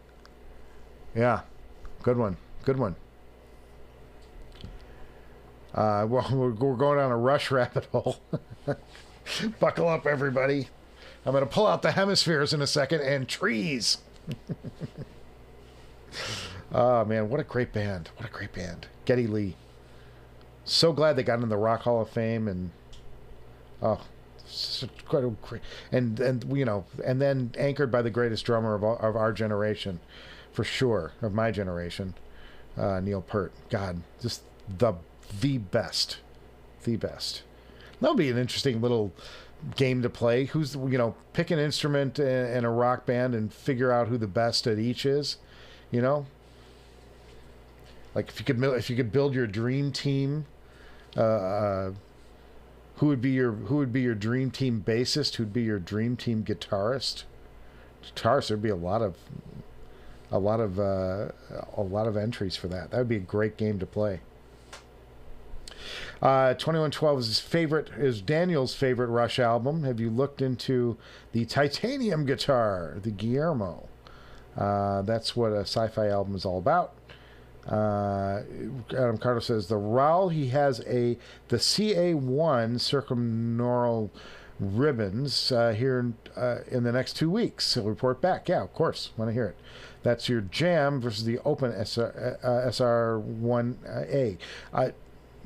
Yeah, good one. Good one. Well, we're going down a Rush rabbit hole. Buckle up, everybody. I'm going to pull out the hemispheres in a second, and trees. Oh, man, what a great band. What a great band. Geddy Lee. So glad they got in the Rock Hall of Fame, and quite a great, and you know, and then anchored by the greatest drummer of our generation, for sure, of my generation, Neil Peart. God, just the best, the best. That'll be an interesting little game to play. Who's, you know, pick an instrument in a rock band and figure out who the best at each is. You know, like if you could build your dream team. Who would be your dream team bassist? Who'd be your dream team guitarist? There'd be a lot of entries for that. That would be a great game to play. 2112 is Daniel's favorite Rush album. Have you looked into the titanium guitar, the Guillermo? That's what a sci-fi album is all about. Adam Carter says the Raul, he has the CA1 circumneural ribbons here in the next 2 weeks. He'll report back. Yeah, of course. Want to hear it. That's your Jam versus the Open SR1A.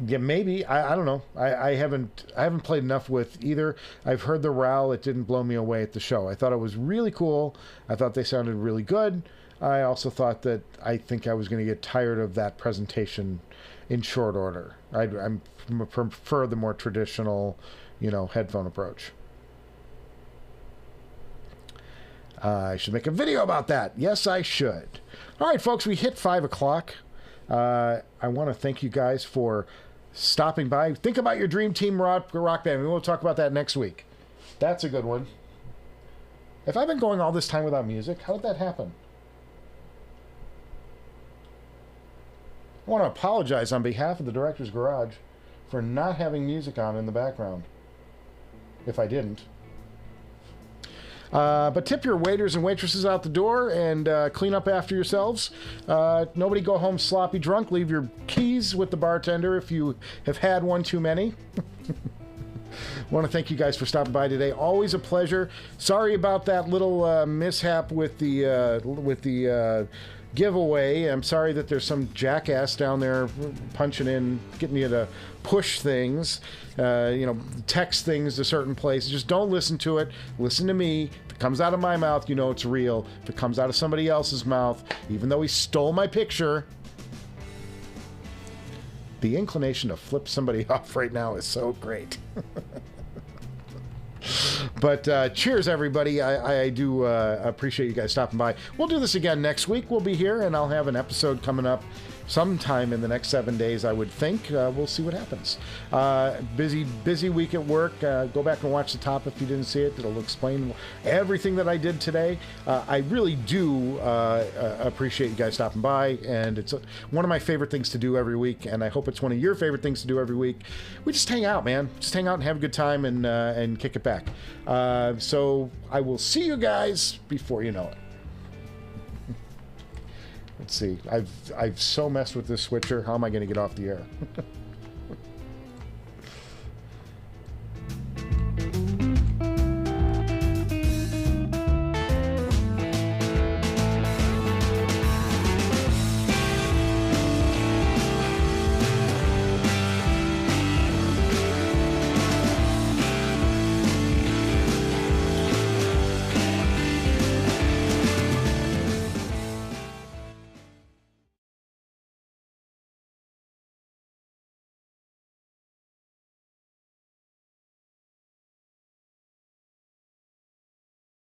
Yeah, maybe. I don't know. I haven't played enough with either. I've heard the Raul. It didn't blow me away at the show. I thought it was really cool. I thought they sounded really good. I also thought that I think I was going to get tired of that presentation in short order. I prefer the more traditional, you know, headphone approach. I should make a video about that. Yes, I should. All right, folks, we hit 5 o'clock. I want to thank you guys for stopping by. Think about your dream team rock band. We'll talk about that next week. That's a good one. Have I been going all this time without music? How did that happen? I want to apologize on behalf of the Director's Garage for not having music on in the background, if I didn't. But tip your waiters and waitresses out the door and clean up after yourselves. Nobody go home sloppy drunk. Leave your keys with the bartender if you have had one too many. I want to thank you guys for stopping by today. Always a pleasure. Sorry about that little mishap with the giveaway. I'm sorry that there's some jackass down there punching in, getting you to push things, you know, text things to certain places. Just don't listen to it. Listen to me. If it comes out of my mouth, you know it's real. If it comes out of somebody else's mouth, even though he stole my picture, the inclination to flip somebody off right now is so great. But cheers, everybody. I do appreciate you guys stopping by. We'll do this again next week. We'll be here, and I'll have an episode coming up sometime in the next 7 days, I would think. We'll see what happens. Busy week at work. Go back and watch the top if you didn't see it. It'll explain everything that I did today. I really do appreciate you guys stopping by, and it's one of my favorite things to do every week, and I hope it's one of your favorite things to do every week. We just hang out, man. Just hang out and have a good time and kick it back. So I will see you guys before you know it. Let's see. I've so messed with this switcher. How am I going to get off the air?